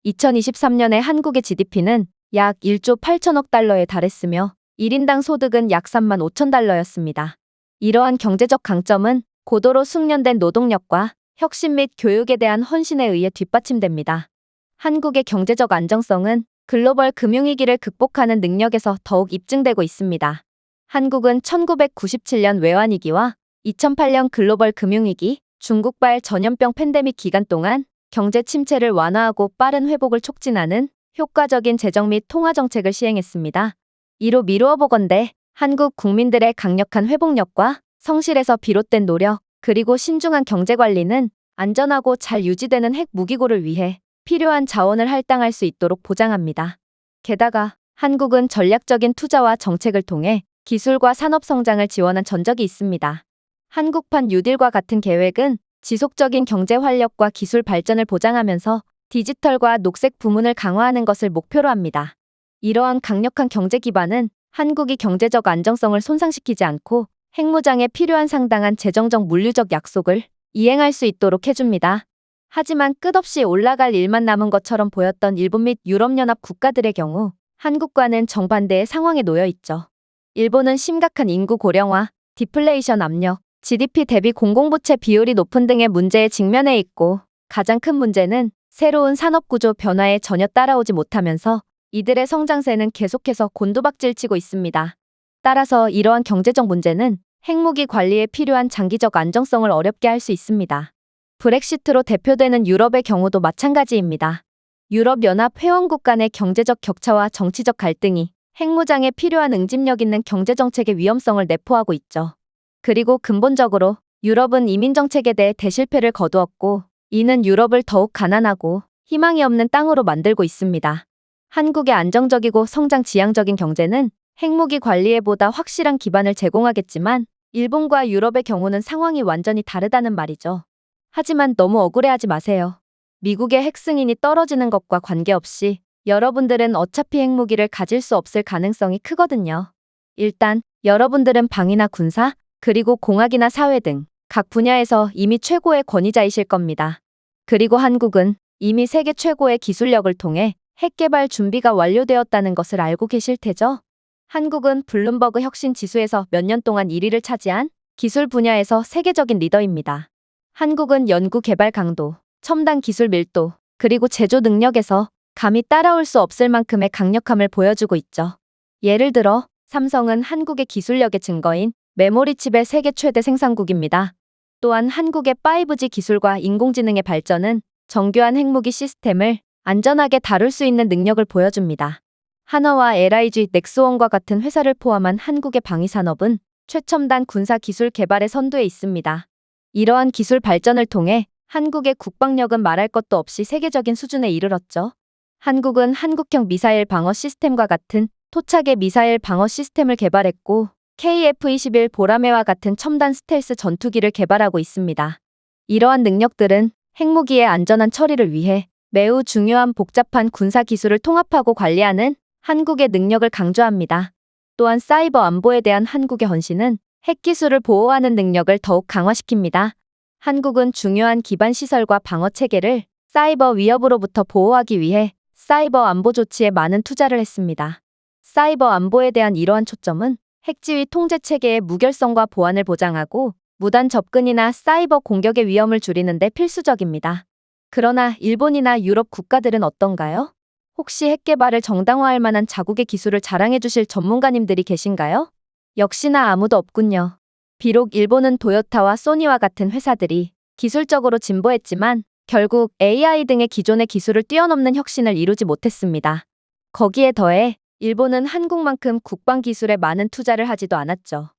S1: 2023년에 한국의 GDP는 약 1조 8천억 달러에 달했으며 1인당 소득은 약 3만 5천 달러였습니다. 이러한 경제적 강점은 고도로 숙련된 노동력과 혁신 및 교육에 대한 헌신에 의해 뒷받침됩니다. 한국의 경제적 안정성은 글로벌 금융위기를 극복하는 능력에서 더욱 입증되고 있습니다. 한국은 1997년 외환위기와 2008년 글로벌 금융위기, 중국발 전염병 팬데믹 기간 동안 경제 침체를 완화하고 빠른 회복을 촉진하는 효과적인 재정 및 통화 정책을 시행했습니다. 이로 미루어 보건대 한국 국민들의 강력한 회복력과 성실에서 비롯된 노력, 그리고 신중한 경제관리는 안전하고 잘 유지되는 핵 무기고를 위해 필요한 자원을 할당할 수 있도록 보장합니다. 게다가 한국은 전략적인 투자와 정책을 통해 기술과 산업 성장을 지원한 전적이 있습니다. 한국판 뉴딜과 같은 계획은 지속적인 경제 활력과 기술 발전을 보장하면서 디지털과 녹색 부문을 강화하는 것을 목표로 합니다. 이러한 강력한 경제 기반은 한국이 경제적 안정성을 손상시키지 않고 핵무장에 필요한 상당한 재정적 물류적 약속을 이행할 수 있도록 해줍니다. 하지만 끝없이 올라갈 일만 남은 것처럼 보였던 일본 및 유럽연합 국가들의 경우 한국과는 정반대의 상황에 놓여 있죠. 일본은 심각한 인구 고령화, 디플레이션 압력, GDP 대비 공공부채 비율이 높은 등의 문제에 직면해 있고, 가장 큰 문제는 새로운 산업구조 변화에 전혀 따라오지 못하면서 이들의 성장세는 계속해서 곤두박질치고 있습니다. 따라서 이러한 경제적 문제는 핵무기 관리에 필요한 장기적 안정성을 어렵게 할 수 있습니다. 브렉시트로 대표되는 유럽의 경우도 마찬가지입니다. 유럽연합 회원국 간의 경제적 격차와 정치적 갈등이 핵무장에 필요한 응집력 있는 경제정책의 위험성을 내포하고 있죠. 그리고 근본적으로 유럽은 이민정책에 대해 대실패를 거두었고, 이는 유럽을 더욱 가난하고 희망이 없는 땅으로 만들고 있습니다. 한국의 안정적이고 성장 지향적인 경제는 핵무기 관리에 보다 확실한 기반을 제공하겠지만, 일본과 유럽의 경우는 상황이 완전히 다르다는 말이죠. 하지만 너무 억울해하지 마세요. 미국의 핵 승인이 떨어지는 것과 관계없이 여러분들은 어차피 핵무기를 가질 수 없을 가능성이 크거든요. 일단 여러분들은 방위나 군사, 그리고 공학이나 사회 등 각 분야에서 이미 최고의 권위자이실 겁니다. 그리고 한국은 이미 세계 최고의 기술력을 통해 핵 개발 준비가 완료되었다는 것을 알고 계실 테죠? 한국은 블룸버그 혁신 지수에서 몇 년 동안 1위를 차지한 기술 분야에서 세계적인 리더입니다. 한국은 연구 개발 강도, 첨단 기술 밀도, 그리고 제조 능력에서 감히 따라올 수 없을 만큼의 강력함을 보여주고 있죠. 예를 들어 삼성은 한국의 기술력의 증거인 메모리 칩의 세계 최대 생산국입니다. 또한 한국의 5G 기술과 인공지능의 발전은 정교한 핵무기 시스템을 안전하게 다룰 수 있는 능력을 보여줍니다. 한화와 LIG, 넥스원과 같은 회사를 포함한 한국의 방위산업은 최첨단 군사 기술 개발의 선두에 있습니다. 이러한 기술 발전을 통해 한국의 국방력은 말할 것도 없이 세계적인 수준에 이르렀죠. 한국은 한국형 미사일 방어 시스템과 같은 토착의 미사일 방어 시스템을 개발했고, KF-21 보라매와 같은 첨단 스텔스 전투기를 개발하고 있습니다. 이러한 능력들은 핵무기의 안전한 처리를 위해 매우 중요한 복잡한 군사 기술을 통합하고 관리하는 한국의 능력을 강조합니다. 또한 사이버 안보에 대한 한국의 헌신은 핵기술을 보호하는 능력을 더욱 강화시킵니다. 한국은 중요한 기반 시설과 방어 체계를 사이버 위협으로부터 보호하기 위해 사이버 안보 조치에 많은 투자를 했습니다. 사이버 안보에 대한 이러한 초점은 핵지휘 통제 체계의 무결성과 보안을 보장하고 무단 접근이나 사이버 공격의 위험을 줄이는 데 필수적입니다. 그러나 일본이나 유럽 국가들은 어떤가요? 혹시 핵 개발을 정당화할 만한 자국의 기술을 자랑해 주실 전문가님들이 계신가요? 역시나 아무도 없군요. 비록 일본은 도요타와 소니와 같은 회사들이 기술적으로 진보했지만 결국 AI 등의 기존의 기술을 뛰어넘는 혁신을 이루지 못했습니다. 거기에 더해 일본은 한국만큼 국방기술에 많은 투자를 하지도 않았죠.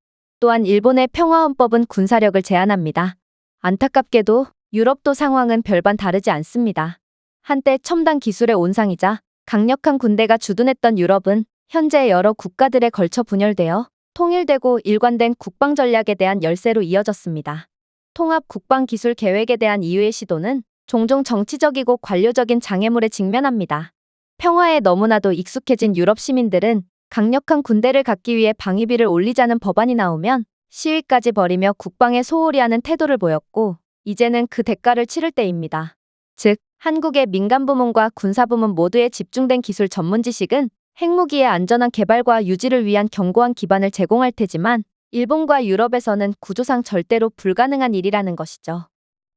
S1: 또한 일본의 평화헌법은 군사력을 제한합니다. 안타깝게도 유럽도 상황은 별반 다르지 않습니다. 한때 첨단 기술의 온상이자 강력한 군대가 주둔했던 유럽은 현재 여러 국가들에 걸쳐 분열되어 통일되고 일관된 국방 전략에 대한 열세로 이어졌습니다. 통합 국방기술 계획에 대한 이유의 시도는 종종 정치적이고 관료적인 장애물에 직면합니다. 평화에 너무나도 익숙해진 유럽 시민들은 강력한 군대를 갖기 위해 방위비를 올리자는 법안이 나오면 시위까지 벌이며 국방에 소홀히 하는 태도를 보였고, 이제는 그 대가를 치를 때입니다. 즉, 한국의 민간부문과 군사부문 모두의 집중된 기술 전문 지식은 핵무기의 안전한 개발과 유지를 위한 견고한 기반을 제공할 테지만, 일본과 유럽에서는 구조상 절대로 불가능한 일이라는 것이죠.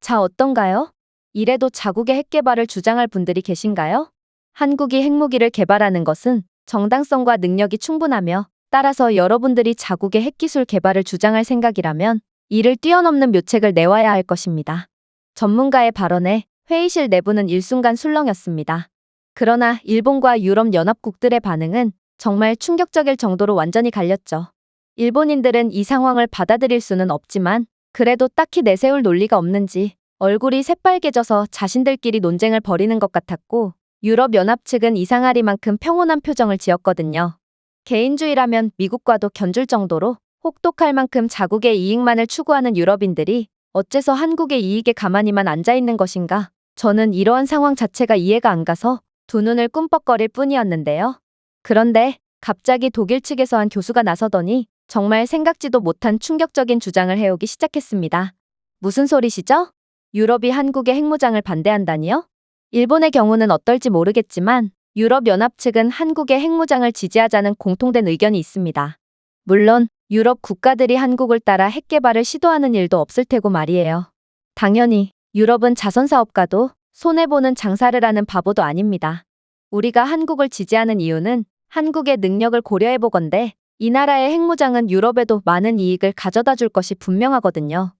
S1: 자, 어떤가요? 이래도 자국의 핵 개발을 주장할 분들이 계신가요? 한국이 핵무기를 개발하는 것은 정당성과 능력이 충분하며, 따라서 여러분들이 자국의 핵기술 개발을 주장할 생각이라면 이를 뛰어넘는 묘책을 내와야 할 것입니다. 전문가의 발언에 회의실 내부는 일순간 술렁였습니다. 그러나 일본과 유럽 연합국들의 반응은 정말 충격적일 정도로 완전히 갈렸죠. 일본인들은 이 상황을 받아들일 수는 없지만 그래도 딱히 내세울 논리가 없는지 얼굴이 새빨개져서 자신들끼리 논쟁을 벌이는 것 같았고, 유럽연합 측은 이상하리만큼 평온한 표정을 지었거든요. 개인주의라면 미국과도 견줄 정도로 혹독할 만큼 자국의 이익만을 추구하는 유럽인들이 어째서 한국의 이익에 가만히만 앉아있는 것인가? 저는 이러한 상황 자체가 이해가 안 가서 두 눈을 꿈뻑거릴 뿐이었는데요. 그런데 갑자기 독일 측에서 한 교수가 나서더니 정말 생각지도 못한 충격적인 주장을 해오기 시작했습니다. 무슨 소리시죠? 유럽이 한국의 핵무장을 반대한다니요? 일본의 경우는 어떨지 모르겠지만 유럽연합 측은 한국의 핵무장을 지지하자는 공통된 의견이 있습니다. 물론 유럽 국가들이 한국을 따라 핵 개발을 시도하는 일도 없을 테고 말이에요. 당연히 유럽은 자선사업가도 손해보는 장사를 하는 바보도 아닙니다. 우리가 한국을 지지하는 이유는 한국의 능력을 고려해보건대 이 나라의 핵무장은 유럽에도 많은 이익을 가져다 줄 것이 분명하거든요.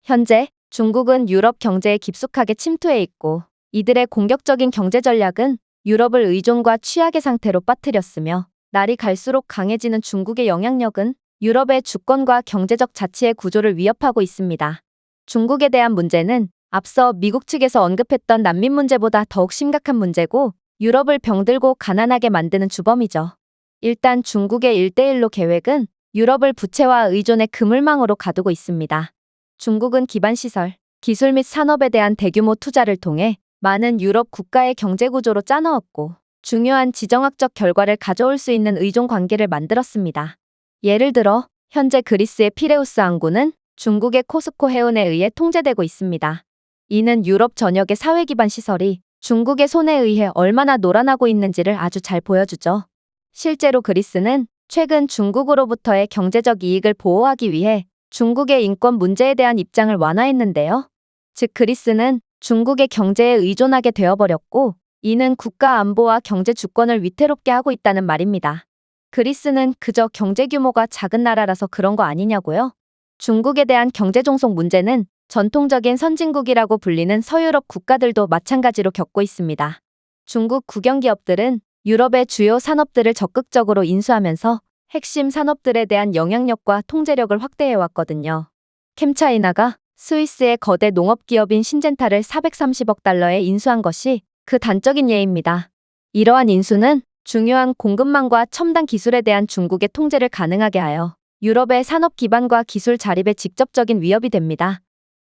S1: 현재 중국은 유럽 경제에 깊숙하게 침투해 있고 이들의 공격적인 경제 전략은 유럽을 의존과 취약의 상태로 빠뜨렸으며 날이 갈수록 강해지는 중국의 영향력은 유럽의 주권과 경제적 자치의 구조를 위협하고 있습니다. 중국에 대한 문제는 앞서 미국 측에서 언급했던 난민 문제보다 더욱 심각한 문제고 유럽을 병들고 가난하게 만드는 주범이죠. 일단 중국의 1대1로 계획은 유럽을 부채와 의존의 그물망으로 가두고 있습니다. 중국은 기반시설, 기술 및 산업에 대한 대규모 투자를 통해 많은 유럽 국가의 경제구조로 짜넣었고 중요한 지정학적 결과를 가져올 수 있는 의존 관계를 만들었습니다. 예를 들어 현재 그리스의 피레우스 항구는 중국의 코스코 해운에 의해 통제되고 있습니다. 이는 유럽 전역의 사회 기반 시설이 중국의 손에 의해 얼마나 노란하고 있는지를 아주 잘 보여주죠. 실제로 그리스는 최근 중국으로부터의 경제적 이익을 보호하기 위해 중국의 인권 문제에 대한 입장을 완화했는데요. 즉 그리스는 중국의 경제에 의존하게 되어버렸고 이는 국가 안보와 경제 주권을 위태롭게 하고 있다는 말입니다. 그리스는 그저 경제 규모가 작은 나라라서 그런 거 아니냐고요? 중국에 대한 경제 종속 문제는 전통적인 선진국이라고 불리는 서유럽 국가들도 마찬가지로 겪고 있습니다. 중국 국영기업들은 유럽의 주요 산업들을 적극적으로 인수하면서 핵심 산업들에 대한 영향력과 통제력을 확대해왔거든요. 캠차이나가 스위스의 거대 농업기업인 신젠타를 430억 달러에 인수한 것이 그 단적인 예입니다. 이러한 인수는 중요한 공급망과 첨단 기술에 대한 중국의 통제를 가능하게 하여 유럽의 산업 기반과 기술 자립에 직접적인 위협이 됩니다.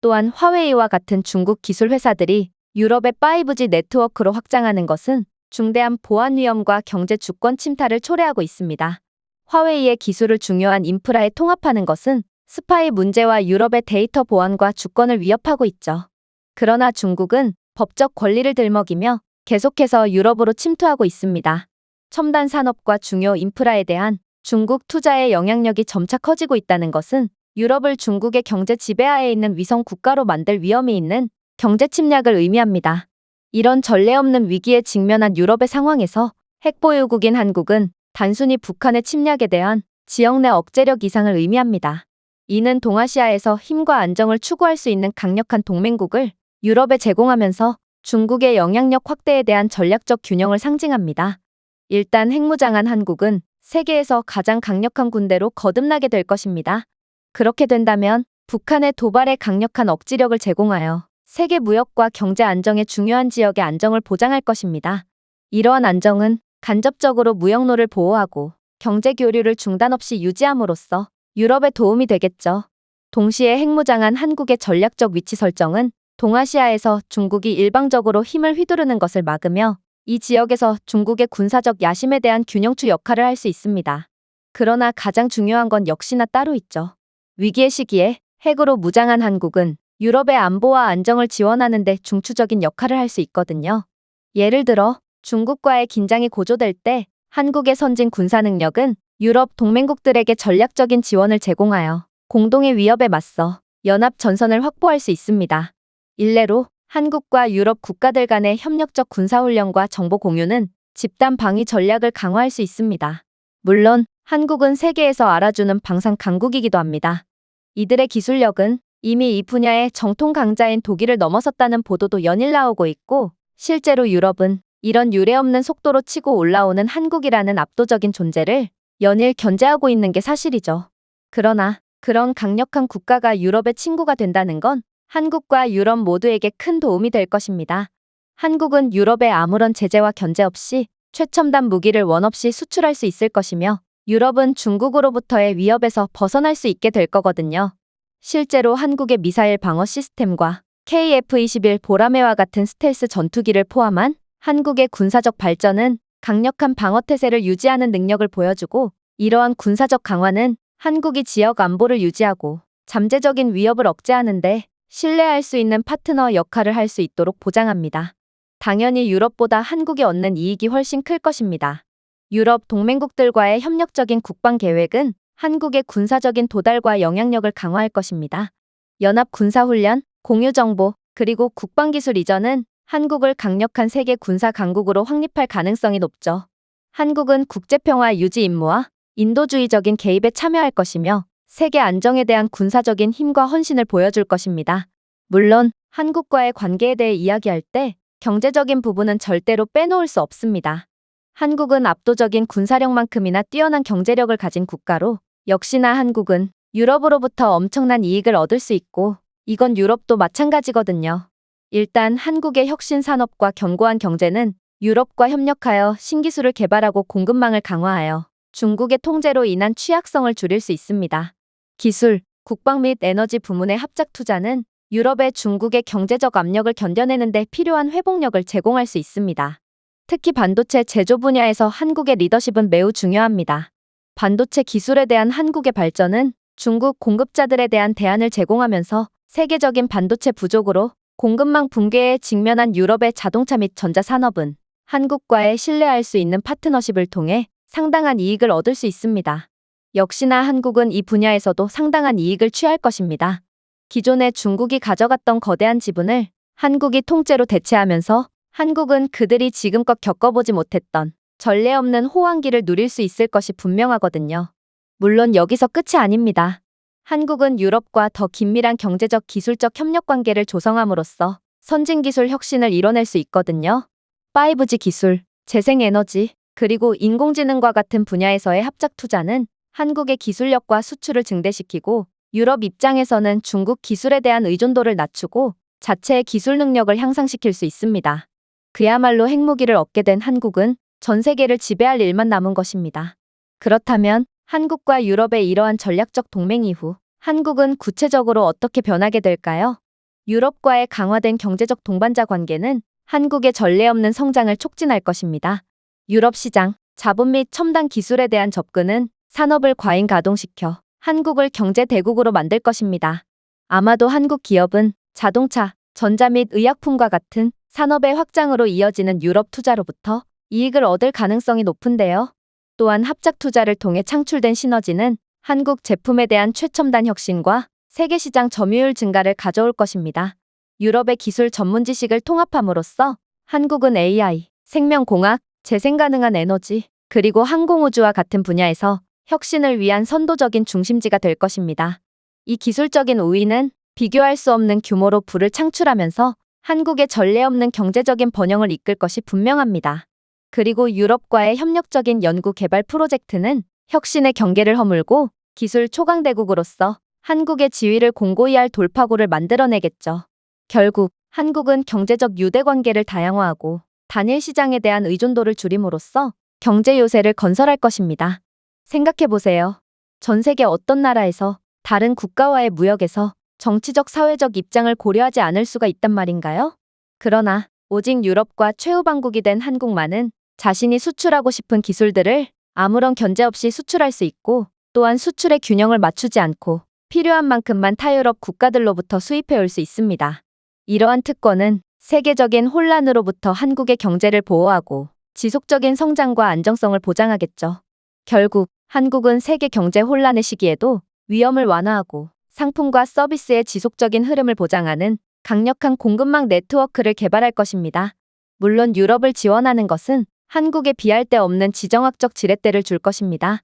S1: 또한 화웨이와 같은 중국 기술 회사들이 유럽의 5G 네트워크로 확장하는 것은 중대한 보안 위험과 경제 주권 침탈을 초래하고 있습니다. 화웨이의 기술을 중요한 인프라에 통합하는 것은 스파이 문제와 유럽의 데이터 보안과 주권을 위협하고 있죠. 그러나 중국은 법적 권리를 들먹이며 계속해서 유럽으로 침투하고 있습니다. 첨단 산업과 중요 인프라에 대한 중국 투자의 영향력이 점차 커지고 있다는 것은 유럽을 중국의 경제 지배하에 있는 위성 국가로 만들 위험이 있는 경제 침략을 의미합니다. 이런 전례 없는 위기에 직면한 유럽의 상황에서 핵보유국인 한국은 단순히 북한의 침략에 대한 지역 내 억제력 이상을 의미합니다. 이는 동아시아에서 힘과 안정을 추구할 수 있는 강력한 동맹국을 유럽에 제공하면서 중국의 영향력 확대에 대한 전략적 균형을 상징합니다. 일단 핵무장한 한국은 세계에서 가장 강력한 군대로 거듭나게 될 것입니다. 그렇게 된다면 북한의 도발에 강력한 억지력을 제공하여 세계 무역과 경제 안정의 중요한 지역의 안정을 보장할 것입니다. 이러한 안정은 간접적으로 무역로를 보호하고 경제 교류를 중단 없이 유지함으로써 유럽에 도움이 되겠죠. 동시에 핵무장한 한국의 전략적 위치 설정은 동아시아에서 중국이 일방적으로 힘을 휘두르는 것을 막으며 이 지역에서 중국의 군사적 야심에 대한 균형추 역할을 할 수 있습니다. 그러나 가장 중요한 건 역시나 따로 있죠. 위기의 시기에 핵으로 무장한 한국은 유럽의 안보와 안정을 지원하는 데 중추적인 역할을 할 수 있거든요. 예를 들어 중국과의 긴장이 고조될 때 한국의 선진 군사 능력은 유럽 동맹국들에게 전략적인 지원을 제공하여 공동의 위협에 맞서 연합 전선을 확보할 수 있습니다. 일례로 한국과 유럽 국가들 간의 협력적 군사훈련과 정보 공유는 집단 방위 전략을 강화할 수 있습니다. 물론 한국은 세계에서 알아주는 방산 강국이기도 합니다. 이들의 기술력은 이미 이 분야의 정통 강자인 독일을 넘어섰다는 보도도 연일 나오고 있고 실제로 유럽은 이런 유례없는 속도로 치고 올라오는 한국이라는 압도적인 존재를 연일 견제하고 있는 게 사실이죠. 그러나 그런 강력한 국가가 유럽의 친구가 된다는 건 한국과 유럽 모두에게 큰 도움이 될 것입니다. 한국은 유럽에 아무런 제재와 견제 없이 최첨단 무기를 원 없이 수출할 수 있을 것이며 유럽은 중국으로부터의 위협에서 벗어날 수 있게 될 거거든요. 실제로 한국의 미사일 방어 시스템과 KF-21 보라매와 같은 스텔스 전투기를 포함한 한국의 군사적 발전은 강력한 방어 태세를 유지하는 능력을 보여주고 이러한 군사적 강화는 한국이 지역 안보를 유지하고 잠재적인 위협을 억제하는데 신뢰할 수 있는 파트너 역할을 할 수 있도록 보장합니다. 당연히 유럽보다 한국이 얻는 이익이 훨씬 클 것입니다. 유럽 동맹국들과의 협력적인 국방 계획은 한국의 군사적인 도달과 영향력을 강화할 것입니다. 연합 군사훈련, 공유 정보, 그리고 국방기술 이전은 한국을 강력한 세계 군사 강국으로 확립할 가능성이 높죠. 한국은 국제평화 유지 임무와 인도주의적인 개입에 참여할 것이며 세계 안정에 대한 군사적인 힘과 헌신을 보여줄 것입니다. 물론 한국과의 관계에 대해 이야기할 때 경제적인 부분은 절대로 빼놓을 수 없습니다. 한국은 압도적인 군사력만큼이나 뛰어난 경제력을 가진 국가로 역시나 한국은 유럽으로부터 엄청난 이익을 얻을 수 있고 이건 유럽도 마찬가지거든요. 일단 한국의 혁신 산업과 견고한 경제는 유럽과 협력하여 신기술을 개발하고 공급망을 강화하여 중국의 통제로 인한 취약성을 줄일 수 있습니다. 기술, 국방 및 에너지 부문의 합작 투자는 유럽의 중국의 경제적 압력을 견뎌내는 데 필요한 회복력을 제공할 수 있습니다. 특히 반도체 제조 분야에서 한국의 리더십은 매우 중요합니다. 반도체 기술에 대한 한국의 발전은 중국 공급자들에 대한 대안을 제공하면서 세계적인 반도체 부족으로 공급망 붕괴에 직면한 유럽의 자동차 및 전자산업은 한국과의 신뢰할 수 있는 파트너십을 통해 상당한 이익을 얻을 수 있습니다. 역시나 한국은 이 분야에서도 상당한 이익을 취할 것입니다. 기존에 중국이 가져갔던 거대한 지분을 한국이 통째로 대체하면서 한국은 그들이 지금껏 겪어보지 못했던 전례 없는 호황기를 누릴 수 있을 것이 분명하거든요. 물론 여기서 끝이 아닙니다. 한국은 유럽과 더 긴밀한 경제적 기술적 협력 관계를 조성함으로써 선진기술 혁신을 이뤄낼 수 있거든요. 5G 기술, 재생에너지, 그리고 인공지능과 같은 분야에서의 합작 투자는 한국의 기술력과 수출을 증대시키고 유럽 입장에서는 중국 기술에 대한 의존도를 낮추고 자체의 기술 능력을 향상시킬 수 있습니다. 그야말로 핵무기를 얻게 된 한국은 전 세계를 지배할 일만 남은 것입니다. 그렇다면 한국과 유럽의 이러한 전략적 동맹 이후 한국은 구체적으로 어떻게 변하게 될까요? 유럽과의 강화된 경제적 동반자 관계는 한국의 전례 없는 성장을 촉진할 것입니다. 유럽 시장, 자본 및 첨단 기술에 대한 접근은 산업을 과잉 가동시켜 한국을 경제 대국으로 만들 것입니다. 아마도 한국 기업은 자동차, 전자 및 의약품과 같은 산업의 확장으로 이어지는 유럽 투자로부터 이익을 얻을 가능성이 높은데요. 또한 합작 투자를 통해 창출된 시너지는 한국 제품에 대한 최첨단 혁신과 세계 시장 점유율 증가를 가져올 것입니다. 유럽의 기술 전문 지식을 통합함으로써 한국은 AI, 생명공학, 재생가능한 에너지, 그리고 항공우주와 같은 분야에서 혁신을 위한 선도적인 중심지가 될 것입니다. 이 기술적인 우위는 비교할 수 없는 규모로 부를 창출하면서 한국의 전례 없는 경제적인 번영을 이끌 것이 분명합니다. 그리고 유럽과의 협력적인 연구 개발 프로젝트는 혁신의 경계를 허물고 기술 초강대국으로서 한국의 지위를 공고히 할 돌파구를 만들어내겠죠. 결국 한국은 경제적 유대 관계를 다양화하고 단일 시장에 대한 의존도를 줄임으로써 경제 요새를 건설할 것입니다. 생각해보세요. 전 세계 어떤 나라에서 다른 국가와의 무역에서 정치적 사회적 입장을 고려하지 않을 수가 있단 말인가요? 그러나 오직 유럽과 최후방국이 된 한국만은 자신이 수출하고 싶은 기술들을 아무런 견제 없이 수출할 수 있고 또한 수출의 균형을 맞추지 않고 필요한 만큼만 타유럽 국가들로부터 수입해올 수 있습니다. 이러한 특권은 세계적인 혼란으로부터 한국의 경제를 보호하고 지속적인 성장과 안정성을 보장하겠죠. 결국 한국은 세계 경제 혼란의 시기에도 위험을 완화하고 상품과 서비스의 지속적인 흐름을 보장하는 강력한 공급망 네트워크를 개발할 것입니다. 물론 유럽을 지원하는 것은 한국에 비할 데 없는 지정학적 지렛대를 줄 것입니다.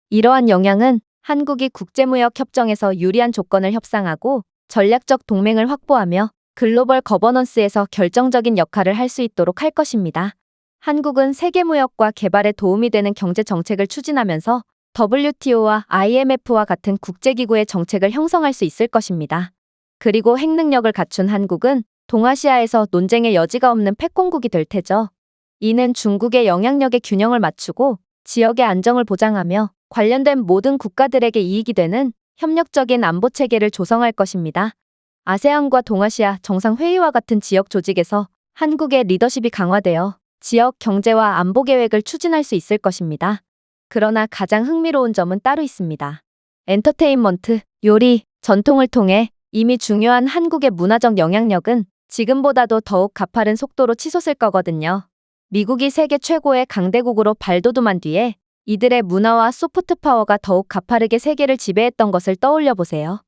S1: 이러한 영향은 한국이 국제무역협정에서 유리한 조건을 협상하고 전략적 동맹을 확보하며 글로벌 거버넌스에서 결정적인 역할을 할 수 있도록 할 것입니다. 한국은 세계무역과 개발에 도움이 되는 경제 정책을 추진하면서 WTO와 IMF와 같은 국제기구의 정책을 형성할 수 있을 것입니다. 그리고 핵능력을 갖춘 한국은 동아시아에서 논쟁의 여지가 없는 패권국이 될 테죠. 이는 중국의 영향력의 균형을 맞추고 지역의 안정을 보장하며 관련된 모든 국가들에게 이익이 되는 협력적인 안보 체계를 조성할 것입니다. 아세안과 동아시아 정상회의와 같은 지역 조직에서 한국의 리더십이 강화되어 지역 경제와 안보 계획을 추진할 수 있을 것입니다. 그러나 가장 흥미로운 점은 따로 있습니다. 엔터테인먼트, 요리, 전통을 통해 이미 중요한 한국의 문화적 영향력은 지금보다도 더욱 가파른 속도로 치솟을 거거든요. 미국이 세계 최고의 강대국으로 발돋움한 뒤에 이들의 문화와 소프트 파워가 더욱 가파르게 세계를 지배했던 것을 떠올려 보세요.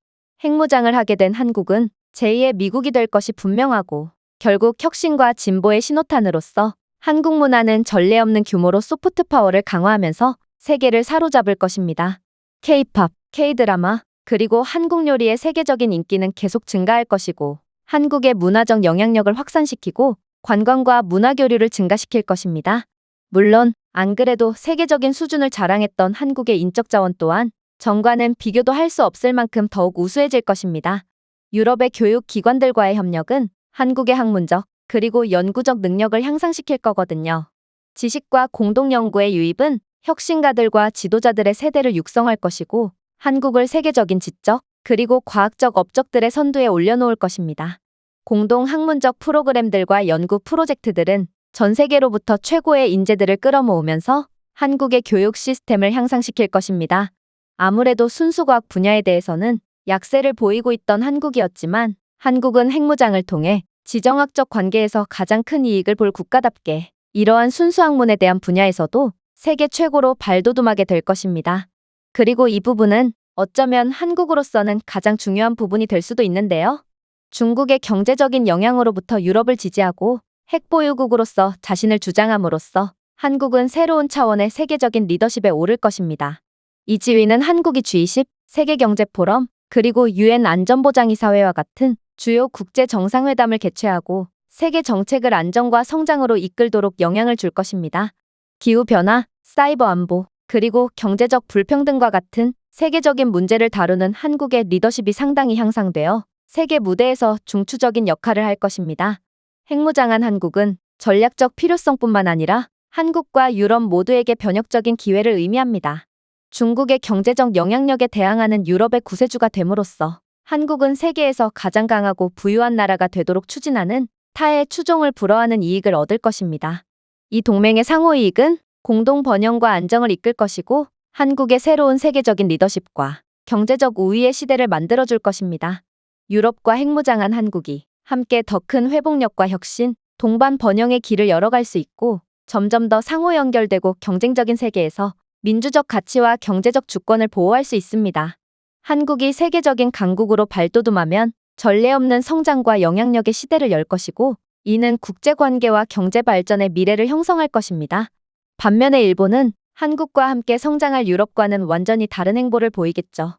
S1: 핵무장을 하게 된 한국은 제2의 미국이 될 것이 분명하고 결국 혁신과 진보의 신호탄으로서 한국 문화는 전례 없는 규모로 소프트 파워를 강화하면서 세계를 사로잡을 것입니다. K-팝, K-드라마, 그리고 한국 요리의 세계적인 인기는 계속 증가할 것이고, 한국의 문화적 영향력을 확산시키고 관광과 문화 교류를 증가시킬 것입니다. 물론 안 그래도 세계적인 수준을 자랑했던 한국의 인적 자원 또한 전과는 비교도 할 수 없을 만큼 더욱 우수해질 것입니다. 유럽의 교육 기관들과의 협력은 한국의 학문적 그리고 연구적 능력을 향상시킬 거거든요. 지식과 공동 연구의 유입은 혁신가들과 지도자들의 세대를 육성할 것이고 한국을 세계적인 지적 그리고 과학적 업적들의 선두에 올려놓을 것입니다. 공동 학문적 프로그램들과 연구 프로젝트들은 전 세계로부터 최고의 인재들을 끌어모으면서 한국의 교육 시스템을 향상시킬 것입니다. 아무래도 순수과학 분야에 대해서는 약세를 보이고 있던 한국이었지만 한국은 핵무장을 통해 지정학적 관계에서 가장 큰 이익을 볼 국가답게 이러한 순수학문에 대한 분야에서도 세계 최고로 발돋움하게 될 것입니다. 그리고 이 부분은 어쩌면 한국으로서는 가장 중요한 부분이 될 수도 있는데요. 중국의 경제적인 영향으로부터 유럽을 지지하고 핵보유국으로서 자신을 주장함으로써 한국은 새로운 차원의 세계적인 리더십에 오를 것입니다. 이 지위는 한국이 G20, 세계경제포럼, 그리고 UN 안전보장이사회와 같은 주요 국제 정상회담을 개최하고 세계 정책을 안정과 성장으로 이끌도록 영향을 줄 것입니다. 기후변화, 사이버 안보, 그리고 경제적 불평등과 같은 세계적인 문제를 다루는 한국의 리더십이 상당히 향상되어 세계 무대에서 중추적인 역할을 할 것입니다. 핵무장한 한국은 전략적 필요성뿐만 아니라 한국과 유럽 모두에게 변혁적인 기회를 의미합니다. 중국의 경제적 영향력에 대항하는 유럽의 구세주가 됨으로써 한국은 세계에서 가장 강하고 부유한 나라가 되도록 추진하는 타의 추종을 불허하는 이익을 얻을 것입니다. 이 동맹의 상호이익은 공동 번영과 안정을 이끌 것이고 한국의 새로운 세계적인 리더십과 경제적 우위의 시대를 만들어줄 것입니다. 유럽과 핵무장한 한국이 함께 더 큰 회복력과 혁신, 동반 번영의 길을 열어갈 수 있고 점점 더 상호 연결되고 경쟁적인 세계에서 민주적 가치와 경제적 주권을 보호할 수 있습니다. 한국이 세계적인 강국으로 발돋움하면 전례 없는 성장과 영향력의 시대를 열 것이고 이는 국제관계와 경제 발전의 미래를 형성할 것입니다. 반면에 일본은 한국과 함께 성장할 유럽과는 완전히 다른 행보를 보이겠죠.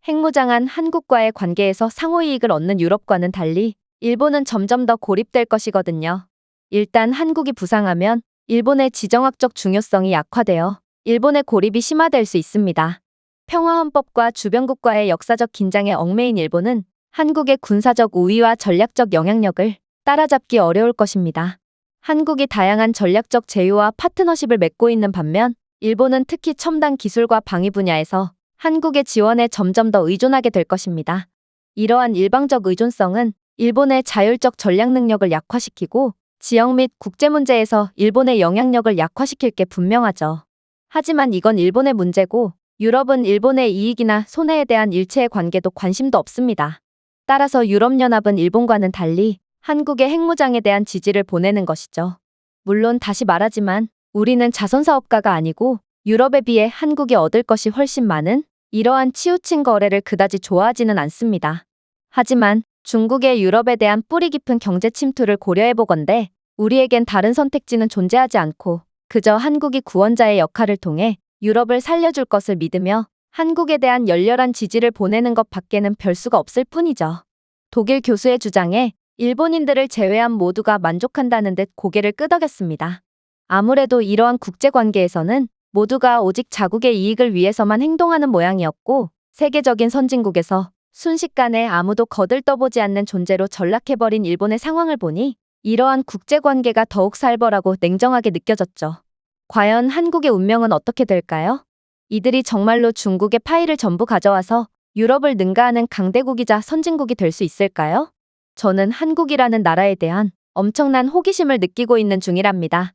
S1: 핵무장한 한국과의 관계에서 상호이익을 얻는 유럽과는 달리 일본은 점점 더 고립될 것이거든요. 일단 한국이 부상하면 일본의 지정학적 중요성이 약화되어 일본의 고립이 심화될 수 있습니다. 평화헌법과 주변국과의 역사적 긴장에 얽매인 일본은 한국의 군사적 우위와 전략적 영향력을 따라잡기 어려울 것입니다. 한국이 다양한 전략적 제휴와 파트너십을 맺고 있는 반면 일본은 특히 첨단 기술과 방위 분야에서 한국의 지원에 점점 더 의존하게 될 것입니다. 이러한 일방적 의존성은 일본의 자율적 전략 능력을 약화시키고 지역 및 국제 문제에서 일본의 영향력을 약화시킬 게 분명하죠. 하지만 이건 일본의 문제고 유럽은 일본의 이익이나 손해에 대한 일체의 관계도 관심도 없습니다. 따라서 유럽연합은 일본과는 달리 한국의 핵무장에 대한 지지를 보내는 것이죠. 물론 다시 말하지만 우리는 자선사업가가 아니고 유럽에 비해 한국이 얻을 것이 훨씬 많은 이러한 치우친 거래를 그다지 좋아하지는 않습니다. 하지만 중국의 유럽에 대한 뿌리 깊은 경제 침투를 고려해보건대 우리에겐 다른 선택지는 존재하지 않고 그저 한국이 구원자의 역할을 통해 유럽을 살려줄 것을 믿으며 한국에 대한 열렬한 지지를 보내는 것 밖에는 별 수가 없을 뿐이죠. 독일 교수의 주장에 일본인들을 제외한 모두가 만족한다는 듯 고개를 끄덕였습니다. 아무래도 이러한 국제관계에서는 모두가 오직 자국의 이익을 위해서만 행동하는 모양이었고 세계적인 선진국에서 순식간에 아무도 거들떠보지 않는 존재로 전락해버린 일본의 상황을 보니 이러한 국제관계가 더욱 살벌하고 냉정하게 느껴졌죠. 과연 한국의 운명은 어떻게 될까요? 이들이 정말로 중국의 파일을 전부 가져와서 유럽을 능가하는 강대국이자 선진국이 될 수 있을까요? 저는 한국이라는 나라에 대한 엄청난 호기심을 느끼고 있는 중이랍니다.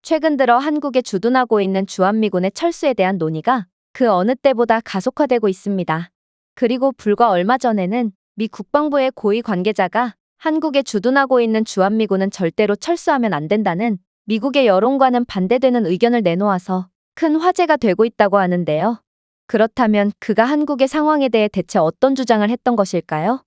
S1: 최근 들어 한국에 주둔하고 있는 주한미군의 철수에 대한 논의가 그 어느 때보다 가속화되고 있습니다. 그리고 불과 얼마 전에는 미 국방부의 고위 관계자가 한국에 주둔하고 있는 주한미군은 절대로 철수하면 안 된다는 미국의 여론과는 반대되는 의견을 내놓아서 큰 화제가 되고 있다고 하는데요. 그렇다면 그가 한국의 상황에 대해 대체 어떤 주장을 했던 것일까요?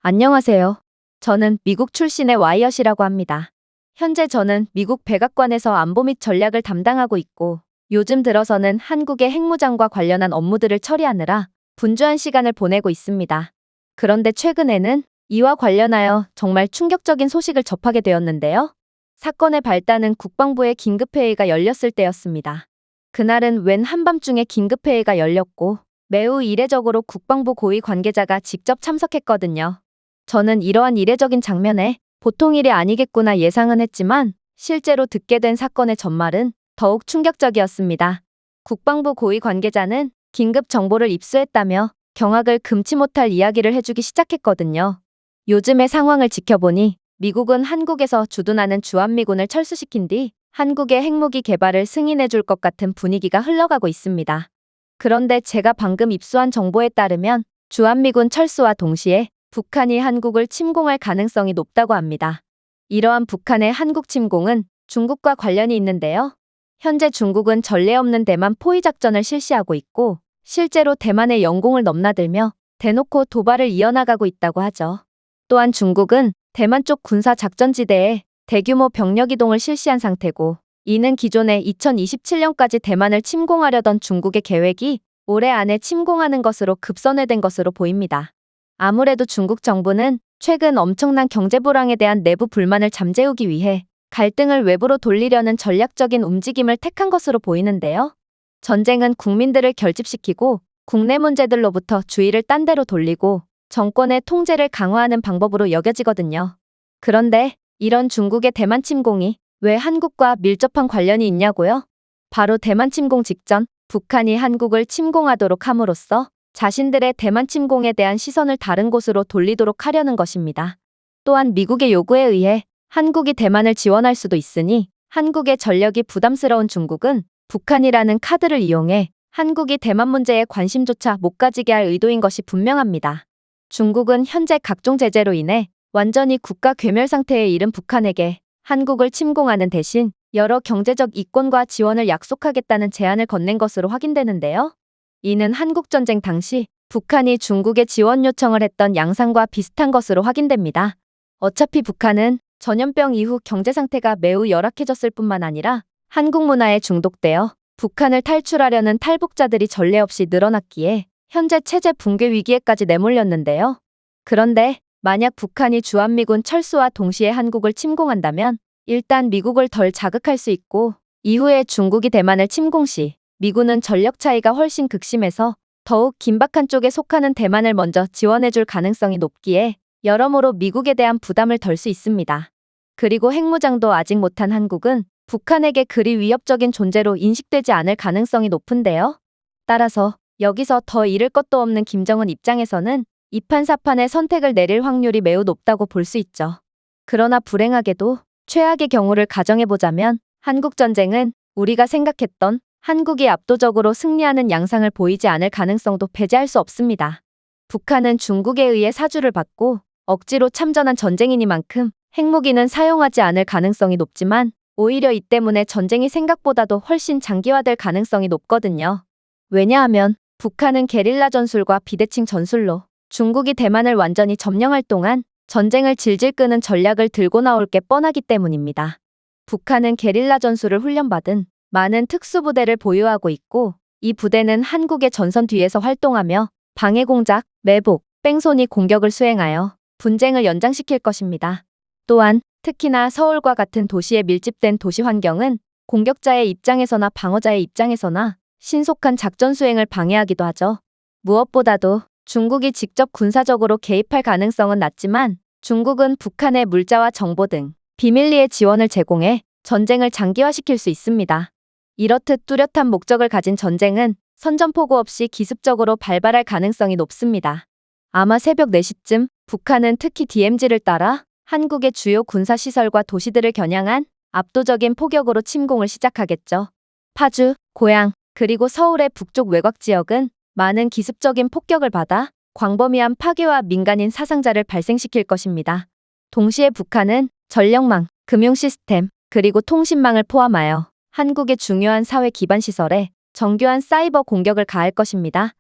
S1: 안녕하세요. 저는 미국 출신의 와이엇이라고 합니다. 현재 저는 미국 백악관에서 안보 및 전략을 담당하고 있고 요즘 들어서는 한국의 핵무장과 관련한 업무들을 처리하느라 분주한 시간을 보내고 있습니다. 그런데 최근에는 이와 관련하여 정말 충격적인 소식을 접하게 되었는데요. 사건의 발단은 국방부의 긴급회의가 열렸을 때였습니다. 그날은 웬 한밤중에 긴급회의가 열렸고 매우 이례적으로 국방부 고위 관계자가 직접 참석했거든요. 저는 이러한 이례적인 장면에 보통 일이 아니겠구나 예상은 했지만 실제로 듣게 된 사건의 전말은 더욱 충격적이었습니다. 국방부 고위 관계자는 긴급 정보를 입수했다며 경악을 금치 못할 이야기를 해주기 시작했거든요. 요즘의 상황을 지켜보니 미국은 한국에서 주둔하는 주한미군을 철수시킨 뒤 한국의 핵무기 개발을 승인해 줄 것 같은 분위기가 흘러가고 있습니다. 그런데 제가 방금 입수한 정보에 따르면 주한미군 철수와 동시에 북한이 한국을 침공할 가능성이 높다고 합니다. 이러한 북한의 한국 침공은 중국과 관련이 있는데요. 현재 중국은 전례 없는 대만 포위 작전을 실시하고 있고 실제로 대만의 영공을 넘나들며 대놓고 도발을 이어나가고 있다고 하죠. 또한 중국은 대만 쪽 군사 작전지대에 대규모 병력 이동을 실시한 상태고 이는 기존에 2027년까지 대만을 침공하려던 중국의 계획이 올해 안에 침공하는 것으로 급선회된 것으로 보입니다. 아무래도 중국 정부는 최근 엄청난 경제 불황에 대한 내부 불만을 잠재우기 위해 갈등을 외부로 돌리려는 전략적인 움직임을 택한 것으로 보이는데요. 전쟁은 국민들을 결집시키고 국내 문제들로부터 주의를 딴 데로 돌리고 정권의 통제를 강화하는 방법으로 여겨지거든요. 그런데 이런 중국의 대만 침공이 왜 한국과 밀접한 관련이 있냐고요? 바로 대만 침공 직전 북한이 한국을 침공하도록 함으로써 자신들의 대만 침공에 대한 시선을 다른 곳으로 돌리도록 하려는 것입니다. 또한 미국의 요구에 의해 한국이 대만을 지원할 수도 있으니 한국의 전력이 부담스러운 중국은 북한이라는 카드를 이용해 한국이 대만 문제에 관심조차 못 가지게 할 의도인 것이 분명합니다. 중국은 현재 각종 제재로 인해 완전히 국가 괴멸 상태에 이른 북한에게 한국을 침공하는 대신 여러 경제적 이권과 지원을 약속하겠다는 제안을 건넨 것으로 확인되는데요. 이는 한국전쟁 당시 북한이 중국에 지원 요청을 했던 양상과 비슷한 것으로 확인됩니다. 어차피 북한은 전염병 이후 경제 상태가 매우 열악해졌을 뿐만 아니라 한국 문화에 중독되어 북한을 탈출하려는 탈북자들이 전례 없이 늘어났기에 현재 체제 붕괴 위기에까지 내몰렸는데요. 그런데 만약 북한이 주한미군 철수와 동시에 한국을 침공한다면 일단 미국을 덜 자극할 수 있고 이후에 중국이 대만을 침공 시 미군은 전력 차이가 훨씬 극심해서 더욱 긴박한 쪽에 속하는 대만을 먼저 지원해줄 가능성이 높기에 여러모로 미국에 대한 부담을 덜 수 있습니다. 그리고 핵무장도 아직 못한 한국은 북한에게 그리 위협적인 존재로 인식되지 않을 가능성이 높은데요. 따라서 여기서 더 잃을 것도 없는 김정은 입장에서는 이판사판의 선택을 내릴 확률이 매우 높다고 볼 수 있죠. 그러나 불행하게도 최악의 경우를 가정해보자면 한국전쟁은 우리가 생각했던 한국이 압도적으로 승리하는 양상을 보이지 않을 가능성도 배제할 수 없습니다. 북한은 중국에 의해 사주를 받고 억지로 참전한 전쟁이니만큼 핵무기는 사용하지 않을 가능성이 높지만 오히려 이 때문에 전쟁이 생각보다도 훨씬 장기화될 가능성이 높거든요. 왜냐하면 북한은 게릴라 전술과 비대칭 전술로 중국이 대만을 완전히 점령할 동안 전쟁을 질질 끄는 전략을 들고 나올 게 뻔하기 때문입니다. 북한은 게릴라 전술을 훈련받은 많은 특수부대를 보유하고 있고 이 부대는 한국의 전선 뒤에서 활동하며 방해공작, 매복, 뺑소니 공격을 수행하여 분쟁을 연장시킬 것입니다. 또한 특히나 서울과 같은 도시에 밀집된 도시 환경은 공격자의 입장에서나 방어자의 입장에서나 신속한 작전 수행을 방해하기도 하죠. 무엇보다도 중국이 직접 군사적으로 개입할 가능성은 낮지만 중국은 북한의 물자와 정보 등 비밀리에 지원을 제공해 전쟁을 장기화시킬 수 있습니다. 이렇듯 뚜렷한 목적을 가진 전쟁은 선전포고 없이 기습적으로 발발할 가능성이 높습니다. 아마 새벽 4시쯤 북한은 특히 DMZ를 따라 한국의 주요 군사시설과 도시들을 겨냥한 압도적인 포격으로 침공을 시작하겠죠. 파주, 고양, 그리고 서울의 북쪽 외곽 지역은 많은 기습적인 폭격을 받아 광범위한 파괴와 민간인 사상자를 발생시킬 것입니다. 동시에 북한은 전력망, 금융 시스템, 그리고 통신망을 포함하여 한국의 중요한 사회 기반 시설에 정교한 사이버 공격을 가할 것입니다.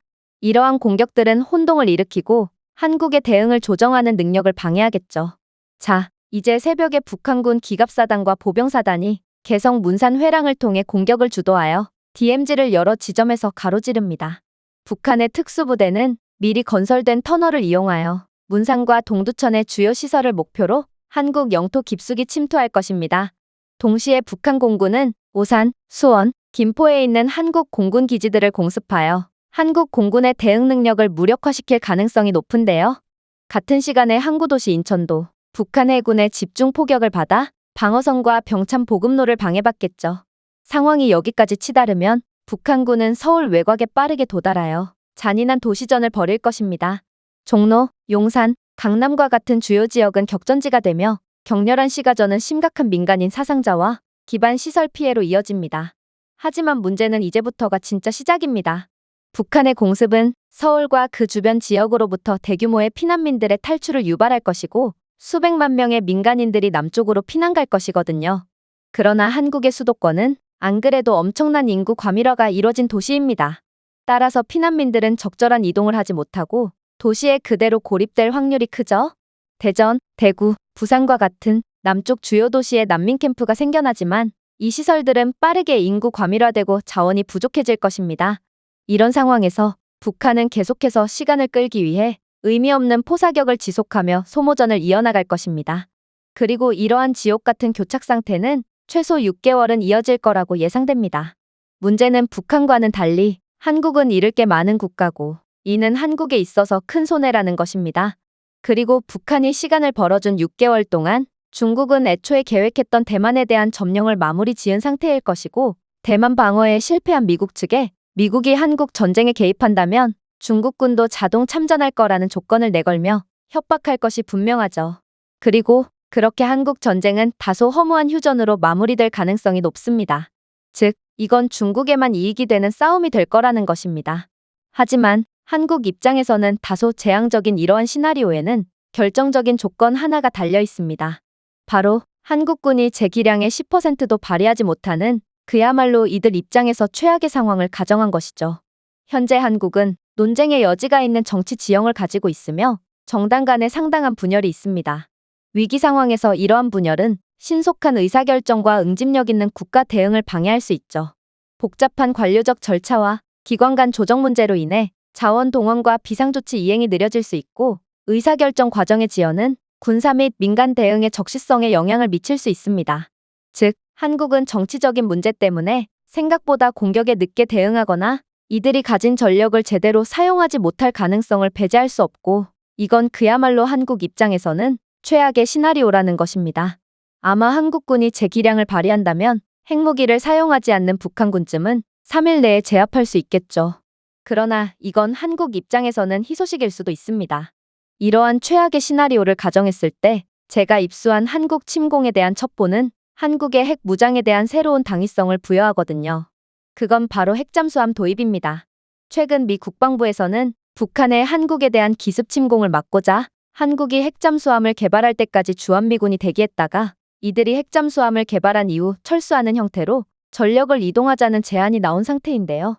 S1: 이러한 공격들은 혼동을 일으키고 한국의 대응을 조정하는 능력을 방해하겠죠. 자, 이제 새벽에 북한군 기갑사단과 보병사단이 개성 문산 회랑을 통해 공격을 주도하여 DMZ를 여러 지점에서 가로지릅니다. 북한의 특수부대는 미리 건설된 터널을 이용하여 문산과 동두천의 주요 시설을 목표로 한국 영토 깊숙이 침투할 것입니다. 동시에 북한 공군은 오산, 수원, 김포에 있는 한국 공군 기지들을 공습하여 한국 공군의 대응 능력을 무력화시킬 가능성이 높은데요. 같은 시간에 항구 도시 인천도 북한 해군의 집중 포격을 받아 방어선과 병참 보급로를 방해받겠죠. 상황이 여기까지 치달으면 북한군은 서울 외곽에 빠르게 도달하여 잔인한 도시전을 벌일 것입니다. 종로, 용산, 강남과 같은 주요 지역은 격전지가 되며 격렬한 시가전은 심각한 민간인 사상자와 기반 시설 피해로 이어집니다. 하지만 문제는 이제부터가 진짜 시작입니다. 북한의 공습은 서울과 그 주변 지역으로부터 대규모의 피난민들의 탈출을 유발할 것이고 수백만 명의 민간인들이 남쪽으로 피난 갈 것이거든요. 그러나 한국의 수도권은 안 그래도 엄청난 인구 과밀화가 이뤄진 도시입니다. 따라서 피난민들은 적절한 이동을 하지 못하고 도시에 그대로 고립될 확률이 크죠. 대전, 대구, 부산과 같은 남쪽 주요 도시에 난민 캠프가 생겨나지만 이 시설들은 빠르게 인구 과밀화되고 자원이 부족해질 것입니다. 이런 상황에서 북한은 계속해서 시간을 끌기 위해 의미 없는 포사격을 지속하며 소모전을 이어나갈 것입니다. 그리고 이러한 지옥 같은 교착 상태는 최소 6개월은 이어질 거라고 예상됩니다. 문제는 북한과는 달리 한국은 잃을 게 많은 국가고 이는 한국에 있어서 큰 손해라는 것입니다. 그리고 북한이 시간을 벌어준 6개월 동안 중국은 애초에 계획했던 대만에 대한 점령을 마무리 지은 상태일 것이고 대만 방어에 실패한 미국 측에 미국이 한국 전쟁에 개입한다면 중국군도 자동 참전할 거라는 조건을 내걸며 협박할 것이 분명하죠. 그리고 그렇게 한국 전쟁은 다소 허무한 휴전으로 마무리될 가능성이 높습니다. 즉, 이건 중국에만 이익이 되는 싸움이 될 거라는 것입니다. 하지만 한국 입장에서는 다소 재앙적인 이러한 시나리오에는 결정적인 조건 하나가 달려 있습니다. 바로 한국군이 재기량의 10%도 발휘하지 못하는 그야말로 이들 입장에서 최악의 상황을 가정한 것이죠. 현재 한국은 논쟁의 여지가 있는 정치 지형을 가지고 있으며 정당 간에 상당한 분열이 있습니다. 위기 상황에서 이러한 분열은 신속한 의사결정과 응집력 있는 국가 대응을 방해할 수 있죠. 복잡한 관료적 절차와 기관 간 조정 문제로 인해 자원 동원과 비상조치 이행이 느려질 수 있고 의사결정 과정의 지연은 군사 및 민간 대응의 적시성에 영향을 미칠 수 있습니다. 즉, 한국은 정치적인 문제 때문에 생각보다 공격에 늦게 대응하거나 이들이 가진 전력을 제대로 사용하지 못할 가능성을 배제할 수 없고 이건 그야말로 한국 입장에서는 최악의 시나리오라는 것입니다. 아마 한국군이 재기량을 발휘한다면 핵무기를 사용하지 않는 북한군쯤은 3일 내에 제압할 수 있겠죠. 그러나 이건 한국 입장에서는 희소식일 수도 있습니다. 이러한 최악의 시나리오를 가정했을 때 제가 입수한 한국 침공에 대한 첩보는 한국의 핵 무장에 대한 새로운 당위성을 부여하거든요. 그건 바로 핵잠수함 도입입니다. 최근 미 국방부에서는 북한의 한국에 대한 기습 침공을 막고자 한국이 핵잠수함을 개발할 때까지 주한미군이 대기했다가 이들이 핵잠수함을 개발한 이후 철수하는 형태로 전력을 이동하자는 제안이 나온 상태인데요.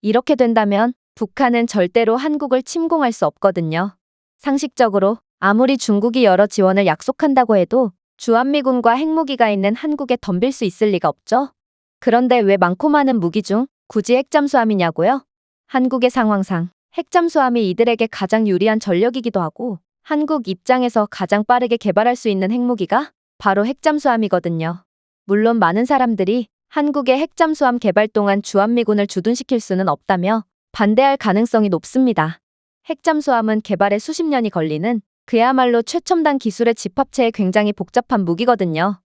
S1: 이렇게 된다면 북한은 절대로 한국을 침공할 수 없거든요. 상식적으로 아무리 중국이 여러 지원을 약속한다고 해도 주한미군과 핵무기가 있는 한국에 덤빌 수 있을 리가 없죠. 그런데 왜 많고 많은 무기 중 굳이 핵잠수함이냐고요? 한국의 상황상 핵잠수함이 이들에게 가장 유리한 전력이기도 하고 한국 입장에서 가장 빠르게 개발할 수 있는 핵무기가 바로 핵잠수함이거든요. 물론 많은 사람들이 한국의 핵잠수함 개발 동안 주한미군을 주둔시킬 수는 없다며 반대할 가능성이 높습니다. 핵잠수함은 개발에 수십 년이 걸리는 그야말로 최첨단 기술의 집합체에 굉장히 복잡한 무기거든요.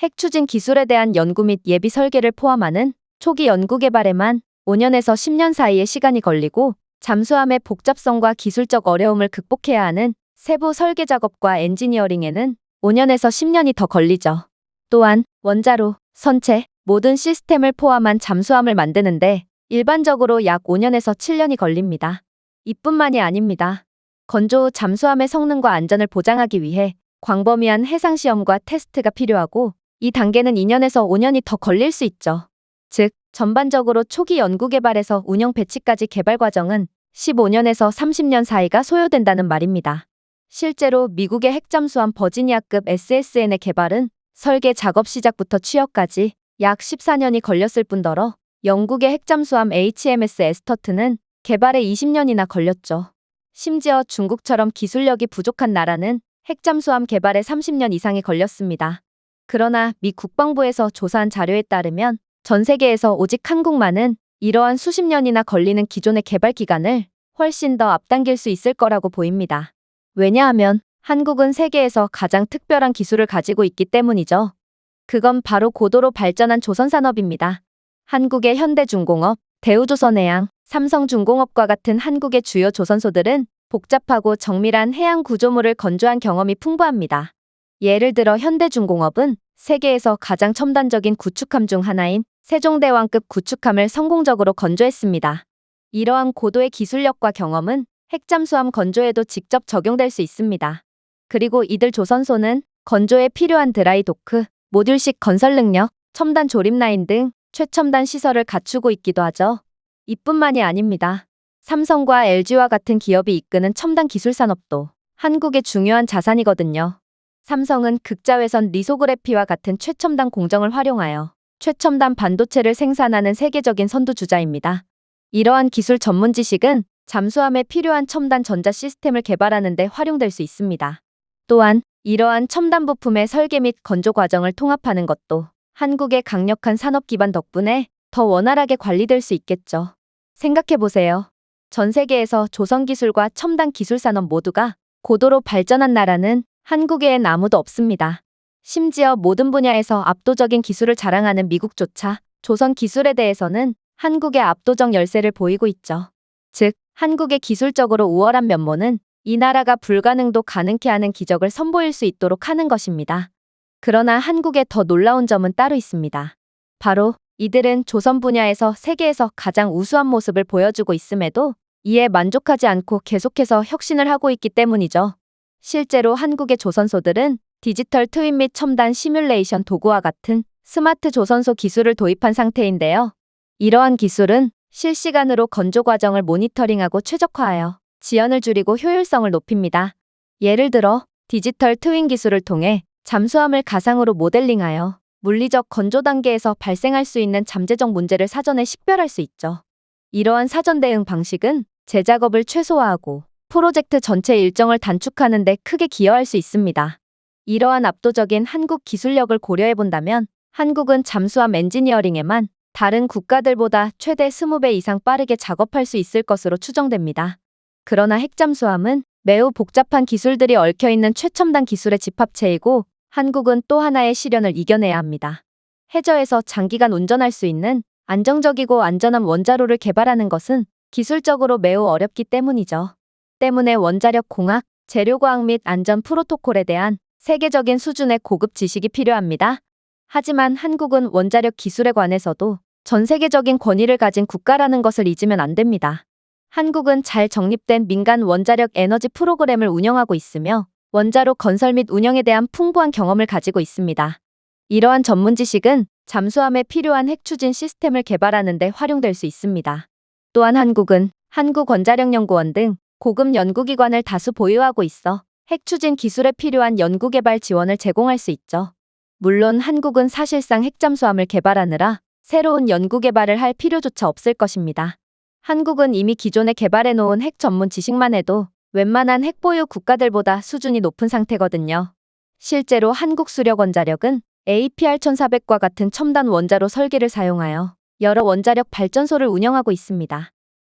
S1: 핵추진 기술에 대한 연구 및 예비 설계를 포함하는 초기 연구 개발에만 5년에서 10년 사이의 시간이 걸리고 잠수함의 복잡성과 기술적 어려움을 극복해야 하는 세부 설계 작업과 엔지니어링에는 5년에서 10년이 더 걸리죠. 또한 원자로, 선체, 모든 시스템을 포함한 잠수함을 만드는데 일반적으로 약 5년에서 7년이 걸립니다. 이뿐만이 아닙니다. 건조 후 잠수함의 성능과 안전을 보장하기 위해 광범위한 해상시험과 테스트가 필요하고 이 단계는 2년에서 5년이 더 걸릴 수 있죠. 즉, 전반적으로 초기 연구개발에서 운영 배치까지 개발 과정은 15년에서 30년 사이가 소요된다는 말입니다. 실제로 미국의 핵잠수함 버지니아급 SSN의 개발은 설계 작업 시작부터 취역까지 약 14년이 걸렸을 뿐더러 영국의 핵잠수함 HMS 에스터트는 개발에 20년이나 걸렸죠. 심지어 중국처럼 기술력이 부족한 나라는 핵잠수함 개발에 30년 이상이 걸렸습니다. 그러나 미 국방부에서 조사한 자료에 따르면 전 세계에서 오직 한국만은 이러한 수십 년이나 걸리는 기존의 개발 기간을 훨씬 더 앞당길 수 있을 거라고 보입니다. 왜냐하면 한국은 세계에서 가장 특별한 기술을 가지고 있기 때문이죠. 그건 바로 고도로 발전한 조선산업입니다. 한국의 현대중공업, 대우조선해양, 삼성중공업과 같은 한국의 주요 조선소들은 복잡하고 정밀한 해양 구조물을 건조한 경험이 풍부합니다. 예를 들어 현대중공업은 세계에서 가장 첨단적인 구축함 중 하나인 세종대왕급 구축함을 성공적으로 건조했습니다. 이러한 고도의 기술력과 경험은 핵잠수함 건조에도 직접 적용될 수 있습니다. 그리고 이들 조선소는 건조에 필요한 드라이 도크, 모듈식 건설 능력, 첨단 조립 라인 등 최첨단 시설을 갖추고 있기도 하죠. 이뿐만이 아닙니다. 삼성과 LG와 같은 기업이 이끄는 첨단 기술 산업도 한국의 중요한 자산이거든요. 삼성은 극자외선 리소그래피와 같은 최첨단 공정을 활용하여 최첨단 반도체를 생산하는 세계적인 선두주자입니다. 이러한 기술 전문 지식은 잠수함에 필요한 첨단 전자 시스템을 개발하는 데 활용될 수 있습니다. 또한 이러한 첨단 부품의 설계 및 건조 과정을 통합하는 것도 한국의 강력한 산업 기반 덕분에 더 원활하게 관리될 수 있겠죠. 생각해보세요. 전 세계에서 조선 기술과 첨단 기술 산업 모두가 고도로 발전한 나라는 한국에는 아무도 없습니다. 심지어 모든 분야에서 압도적인 기술을 자랑하는 미국조차 조선 기술에 대해서는 한국의 압도적 열세를 보이고 있죠. 즉, 한국의 기술적으로 우월한 면모는 이 나라가 불가능도 가능케 하는 기적을 선보일 수 있도록 하는 것입니다. 그러나 한국의 더 놀라운 점은 따로 있습니다. 바로 이들은 조선 분야에서 세계에서 가장 우수한 모습을 보여주고 있음에도 이에 만족하지 않고 계속해서 혁신을 하고 있기 때문이죠. 실제로 한국의 조선소들은 디지털 트윈 및 첨단 시뮬레이션 도구와 같은 스마트 조선소 기술을 도입한 상태인데요. 이러한 기술은 실시간으로 건조 과정을 모니터링하고 최적화하여 지연을 줄이고 효율성을 높입니다. 예를 들어 디지털 트윈 기술을 통해 잠수함을 가상으로 모델링하여 물리적 건조 단계에서 발생할 수 있는 잠재적 문제를 사전에 식별할 수 있죠. 이러한 사전 대응 방식은 제작업을 최소화하고 프로젝트 전체 일정을 단축하는 데 크게 기여할 수 있습니다. 이러한 압도적인 한국 기술력을 고려해본다면 한국은 잠수함 엔지니어링에만 다른 국가들보다 최대 20배 이상 빠르게 작업할 수 있을 것으로 추정됩니다. 그러나 핵잠수함은 매우 복잡한 기술들이 얽혀있는 최첨단 기술의 집합체이고 한국은 또 하나의 시련을 이겨내야 합니다. 해저에서 장기간 운전할 수 있는 안정적이고 안전한 원자로를 개발하는 것은 기술적으로 매우 어렵기 때문이죠. 때문에 원자력 공학, 재료과학 및 안전 프로토콜에 대한 세계적인 수준의 고급 지식이 필요합니다. 하지만 한국은 원자력 기술에 관해서도 전 세계적인 권위를 가진 국가라는 것을 잊으면 안 됩니다. 한국은 잘 정립된 민간 원자력 에너지 프로그램을 운영하고 있으며 원자로 건설 및 운영에 대한 풍부한 경험을 가지고 있습니다. 이러한 전문 지식은 잠수함에 필요한 핵추진 시스템을 개발하는 데 활용될 수 있습니다. 또한 한국은 한국원자력연구원 등 고급 연구기관을 다수 보유하고 있어 핵추진 기술에 필요한 연구개발 지원을 제공할 수 있죠. 물론 한국은 사실상 핵잠수함을 개발하느라 새로운 연구개발을 할 필요조차 없을 것입니다. 한국은 이미 기존에 개발해놓은 핵 전문 지식만 해도 웬만한 핵보유 국가들보다 수준이 높은 상태거든요. 실제로 한국수력원자력은 APR-1400과 같은 첨단 원자로 설계를 사용하여 여러 원자력 발전소를 운영하고 있습니다.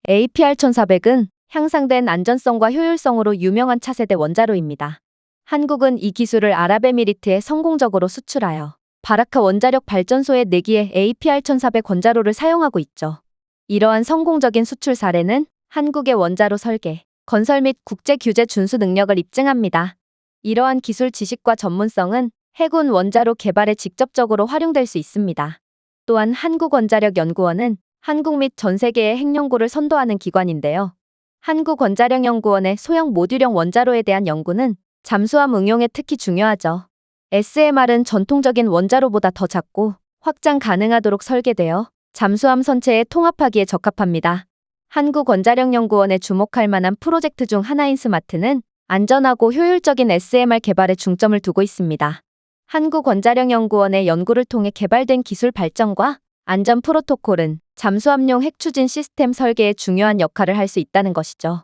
S1: APR-1400은 향상된 안전성과 효율성으로 유명한 차세대 원자로입니다. 한국은 이 기술을 아랍에미리트에 성공적으로 수출하여 바라카 원자력 발전소의 4기의 APR-1400 원자로를 사용하고 있죠. 이러한 성공적인 수출 사례는 한국의 원자로 설계, 건설 및 국제 규제 준수 능력을 입증합니다. 이러한 기술 지식과 전문성은 해군 원자로 개발에 직접적으로 활용될 수 있습니다. 또한 한국원자력연구원은 한국 및 전 세계의 핵연구를 선도하는 기관인데요. 한국원자력연구원의 소형 모듈형 원자로에 대한 연구는 잠수함 응용에 특히 중요하죠. SMR은 전통적인 원자로보다 더 작고 확장 가능하도록 설계되어 잠수함 선체에 통합하기에 적합합니다. 한국원자력연구원에 주목할 만한 프로젝트 중 하나인 스마트는 안전하고 효율적인 SMR 개발에 중점을 두고 있습니다. 한국원자력연구원의 연구를 통해 개발된 기술 발전과 안전 프로토콜은 잠수함용 핵 추진 시스템 설계에 중요한 역할을 할 수 있다는 것이죠.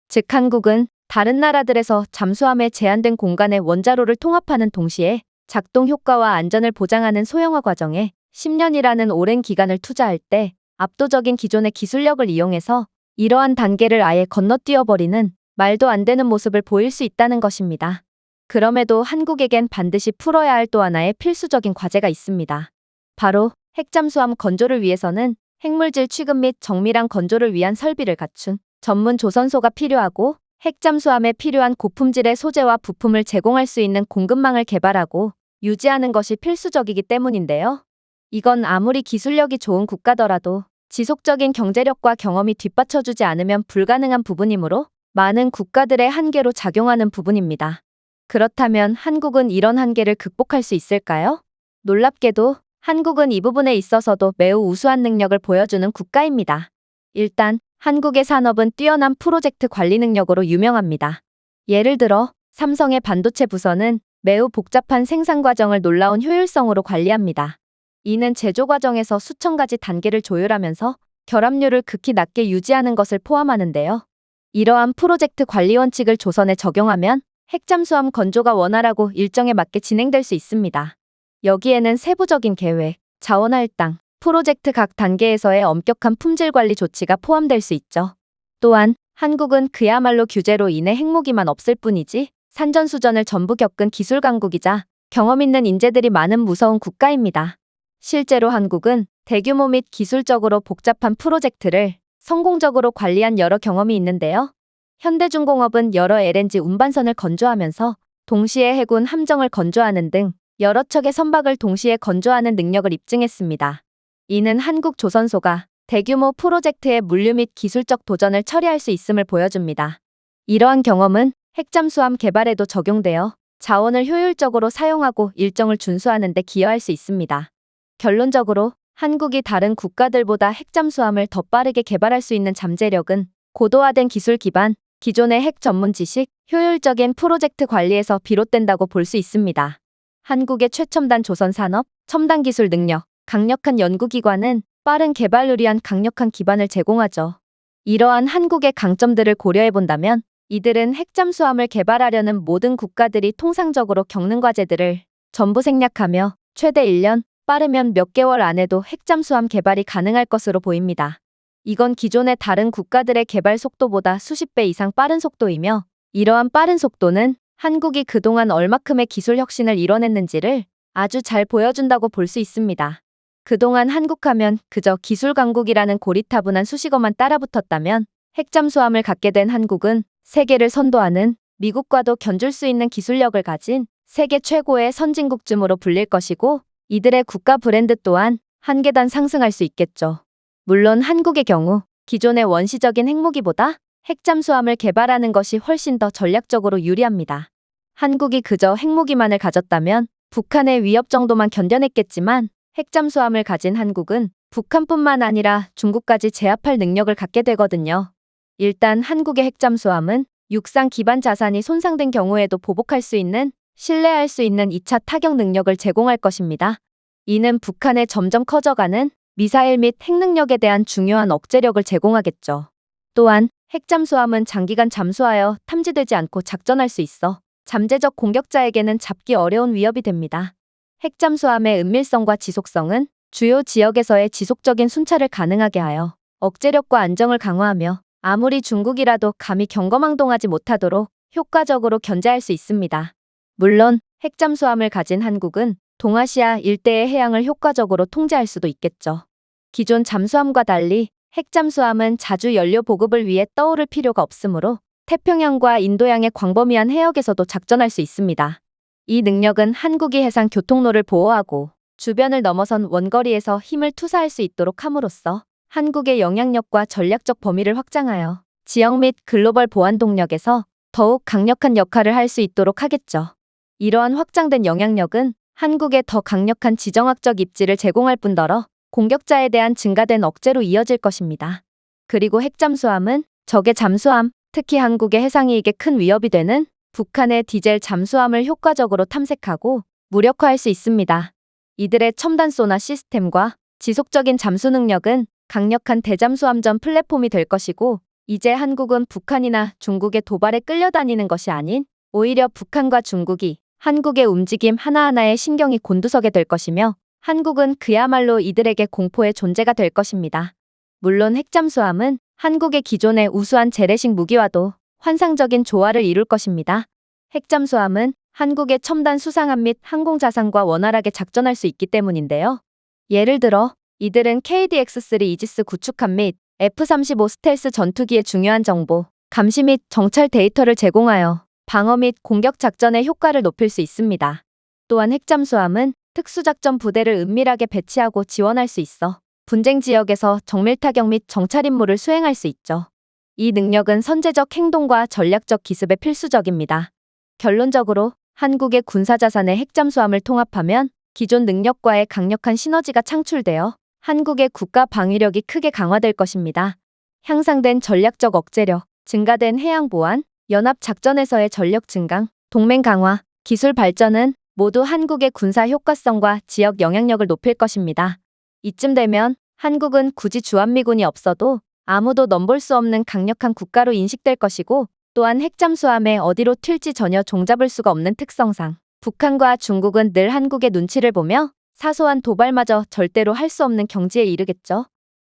S1: 즉 한국은 다른 나라들에서 잠수함의 제한된 공간에 원자로를 통합하는 동시에 작동 효과와 안전을 보장하는 소형화 과정에 10년이라는 오랜 기간을 투자할 때 압도적인 기존의 기술력을 이용해서 이러한 단계를 아예 건너뛰어버리는 말도 안 되는 모습을 보일 수 있다는 것입니다. 그럼에도 한국에겐 반드시 풀어야 할 또 하나의 필수적인 과제가 있습니다. 바로 핵잠수함 건조를 위해서는 핵물질 취급 및 정밀한 건조를 위한 설비를 갖춘 전문 조선소가 필요하고 핵잠수함에 필요한 고품질의 소재와 부품을 제공할 수 있는 공급망을 개발하고 유지하는 것이 필수적이기 때문인데요. 이건 아무리 기술력이 좋은 국가더라도 지속적인 경제력과 경험이 뒷받쳐주지 않으면 불가능한 부분이므로 많은 국가들의 한계로 작용하는 부분입니다. 그렇다면 한국은 이런 한계를 극복할 수 있을까요? 놀랍게도 한국은 이 부분에 있어서도 매우 우수한 능력을 보여주는 국가입니다. 일단 한국의 산업은 뛰어난 프로젝트 관리 능력으로 유명합니다. 예를 들어 삼성의 반도체 부서는 매우 복잡한 생산 과정을 놀라운 효율성으로 관리합니다. 이는 제조 과정에서 수천 가지 단계를 조율하면서 결합률을 극히 낮게 유지하는 것을 포함하는데요. 이러한 프로젝트 관리 원칙을 조선에 적용하면 핵잠수함 건조가 원활하고 일정에 맞게 진행될 수 있습니다. 여기에는 세부적인 계획, 자원 할당, 프로젝트 각 단계에서의 엄격한 품질 관리 조치가 포함될 수 있죠. 또한 한국은 그야말로 규제로 인해 핵무기만 없을 뿐이지 산전수전을 전부 겪은 기술 강국이자 경험 있는 인재들이 많은 무서운 국가입니다. 실제로 한국은 대규모 및 기술적으로 복잡한 프로젝트를 성공적으로 관리한 여러 경험이 있는데요. 현대중공업은 여러 LNG 운반선을 건조하면서 동시에 해군 함정을 건조하는 등 여러 척의 선박을 동시에 건조하는 능력을 입증했습니다. 이는 한국 조선소가 대규모 프로젝트의 물류 및 기술적 도전을 처리할 수 있음을 보여줍니다. 이러한 경험은 핵잠수함 개발에도 적용되어 자원을 효율적으로 사용하고 일정을 준수하는 데 기여할 수 있습니다. 결론적으로 한국이 다른 국가들보다 핵잠수함을 더 빠르게 개발할 수 있는 잠재력은 고도화된 기술 기반, 기존의 핵 전문 지식, 효율적인 프로젝트 관리에서 비롯된다고 볼 수 있습니다. 한국의 최첨단 조선 산업, 첨단 기술 능력, 강력한 연구기관은 빠른 개발을 위한 강력한 기반을 제공하죠. 이러한 한국의 강점들을 고려해본다면 이들은 핵잠수함을 개발하려는 모든 국가들이 통상적으로 겪는 과제들을 전부 생략하며 최대 1년, 빠르면 몇 개월 안에도 핵잠수함 개발이 가능할 것으로 보입니다. 이건 기존의 다른 국가들의 개발 속도보다 수십 배 이상 빠른 속도이며 이러한 빠른 속도는 한국이 그동안 얼마큼의 기술 혁신을 이뤄냈는지를 아주 잘 보여준다고 볼 수 있습니다. 그동안 한국하면 그저 기술 강국이라는 고리타분한 수식어만 따라붙었다면 핵잠수함을 갖게 된 한국은 세계를 선도하는 미국과도 견줄 수 있는 기술력을 가진 세계 최고의 선진국쯤으로 불릴 것이고 이들의 국가 브랜드 또한 한 계단 상승할 수 있겠죠. 물론 한국의 경우 기존의 원시적인 핵무기보다 핵잠수함을 개발하는 것이 훨씬 더 전략적으로 유리합니다. 한국이 그저 핵무기만을 가졌다면 북한의 위협 정도만 견뎌냈겠지만 핵잠수함을 가진 한국은 북한뿐만 아니라 중국까지 제압할 능력을 갖게 되거든요. 일단 한국의 핵잠수함은 육상 기반 자산이 손상된 경우에도 보복할 수 있는 신뢰할 수 있는 2차 타격 능력을 제공할 것입니다. 이는 북한의 점점 커져가는 미사일 및 핵능력에 대한 중요한 억제력을 제공하겠죠. 또한 핵잠수함은 장기간 잠수하여 탐지되지 않고 작전할 수 있어 잠재적 공격자에게는 잡기 어려운 위협이 됩니다. 핵잠수함의 은밀성과 지속성은 주요 지역에서의 지속적인 순찰을 가능하게 하여 억제력과 안정을 강화하며 아무리 중국이라도 감히 경거망동하지 못하도록 효과적으로 견제할 수 있습니다. 물론 핵잠수함을 가진 한국은 동아시아 일대의 해양을 효과적으로 통제할 수도 있겠죠. 기존 잠수함과 달리 핵잠수함은 자주 연료 보급을 위해 떠오를 필요가 없으므로 태평양과 인도양의 광범위한 해역에서도 작전할 수 있습니다. 이 능력은 한국이 해상 교통로를 보호하고 주변을 넘어선 원거리에서 힘을 투사할 수 있도록 함으로써 한국의 영향력과 전략적 범위를 확장하여 지역 및 글로벌 보안 동력에서 더욱 강력한 역할을 할 수 있도록 하겠죠. 이러한 확장된 영향력은 한국에 더 강력한 지정학적 입지를 제공할 뿐더러 공격자에 대한 증가된 억제로 이어질 것입니다. 그리고 핵잠수함은 적의 잠수함, 특히 한국의 해상이익에 큰 위협이 되는 북한의 디젤 잠수함을 효과적으로 탐색하고 무력화할 수 있습니다. 이들의 첨단 소나 시스템과 지속적인 잠수 능력은 강력한 대잠수함전 플랫폼이 될 것이고, 이제 한국은 북한이나 중국의 도발에 끌려다니는 것이 아닌 오히려 북한과 중국이 한국의 움직임 하나하나에 신경이 곤두서게 될 것이며, 한국은 그야말로 이들에게 공포의 존재가 될 것입니다. 물론 핵잠수함은 한국의 기존의 우수한 재래식 무기와도 환상적인 조화를 이룰 것입니다. 핵잠수함은 한국의 첨단 수상함 및 항공자산과 원활하게 작전할 수 있기 때문인데요. 예를 들어 이들은 KDX-3 이지스 구축함 및 F-35 스텔스 전투기의 중요한 정보, 감시 및 정찰 데이터를 제공하여 방어 및 공격 작전의 효과를 높일 수 있습니다. 또한 핵잠수함은 특수작전 부대를 은밀하게 배치하고 지원할 수 있어 분쟁 지역에서 정밀 타격 및 정찰 임무를 수행할 수 있죠. 이 능력은 선제적 행동과 전략적 기습에 필수적입니다. 결론적으로 한국의 군사자산의 핵잠수함을 통합하면 기존 능력과의 강력한 시너지가 창출되어 한국의 국가 방위력이 크게 강화될 것입니다. 향상된 전략적 억제력, 증가된 해양 보안, 연합 작전에서의 전력 증강, 동맹 강화, 기술 발전은 모두 한국의 군사 효과성과 지역 영향력을 높일 것입니다. 이쯤 되면 한국은 굳이 주한미군이 없어도 아무도 넘볼 수 없는 강력한 국가로 인식될 것이고, 또한 핵잠수함에 어디로 튈지 전혀 종잡을 수가 없는 특성상 북한과 중국은 늘 한국의 눈치를 보며 사소한 도발마저 절대로 할 수 없는 경지에 이르겠죠.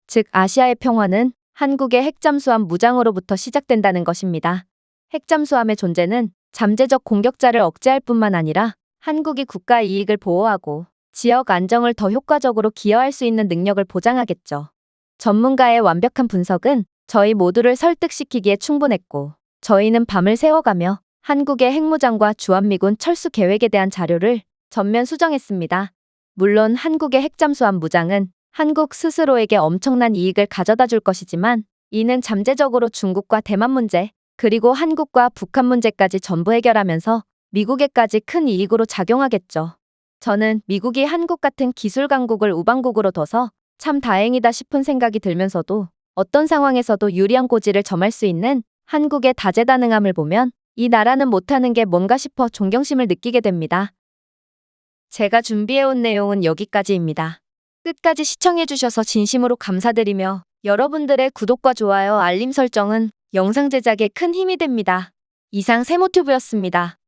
S1: 즉 아시아의 평화는 한국의 핵잠수함 무장으로부터 시작된다는 것입니다. 핵잠수함의 존재는 잠재적 공격자를 억제할 뿐만 아니라 한국이 국가 이익을 보호하고 지역 안정을 더 효과적으로 기여할 수 있는 능력을 보장하겠죠. 전문가의 완벽한 분석은 저희 모두를 설득시키기에 충분했고, 저희는 밤을 새워가며 한국의 핵무장과 주한미군 철수 계획에 대한 자료를 전면 수정했습니다. 물론 한국의 핵잠수함 무장은 한국 스스로에게 엄청난 이익을 가져다 줄 것이지만, 이는 잠재적으로 중국과 대만 문제, 그리고 한국과 북한 문제까지 전부 해결하면서 미국에까지 큰 이익으로 작용하겠죠. 저는 미국이 한국 같은 기술 강국을 우방국으로 둬서 참 다행이다 싶은 생각이 들면서도, 어떤 상황에서도 유리한 고지를 점할 수 있는 한국의 다재다능함을 보면 이 나라는 못하는 게 뭔가 싶어 존경심을 느끼게 됩니다. 제가 준비해온 내용은 여기까지입니다. 끝까지 시청해주셔서 진심으로 감사드리며 여러분들의 구독과 좋아요, 알림 설정은 영상 제작에 큰 힘이 됩니다. 이상 세모튜브였습니다.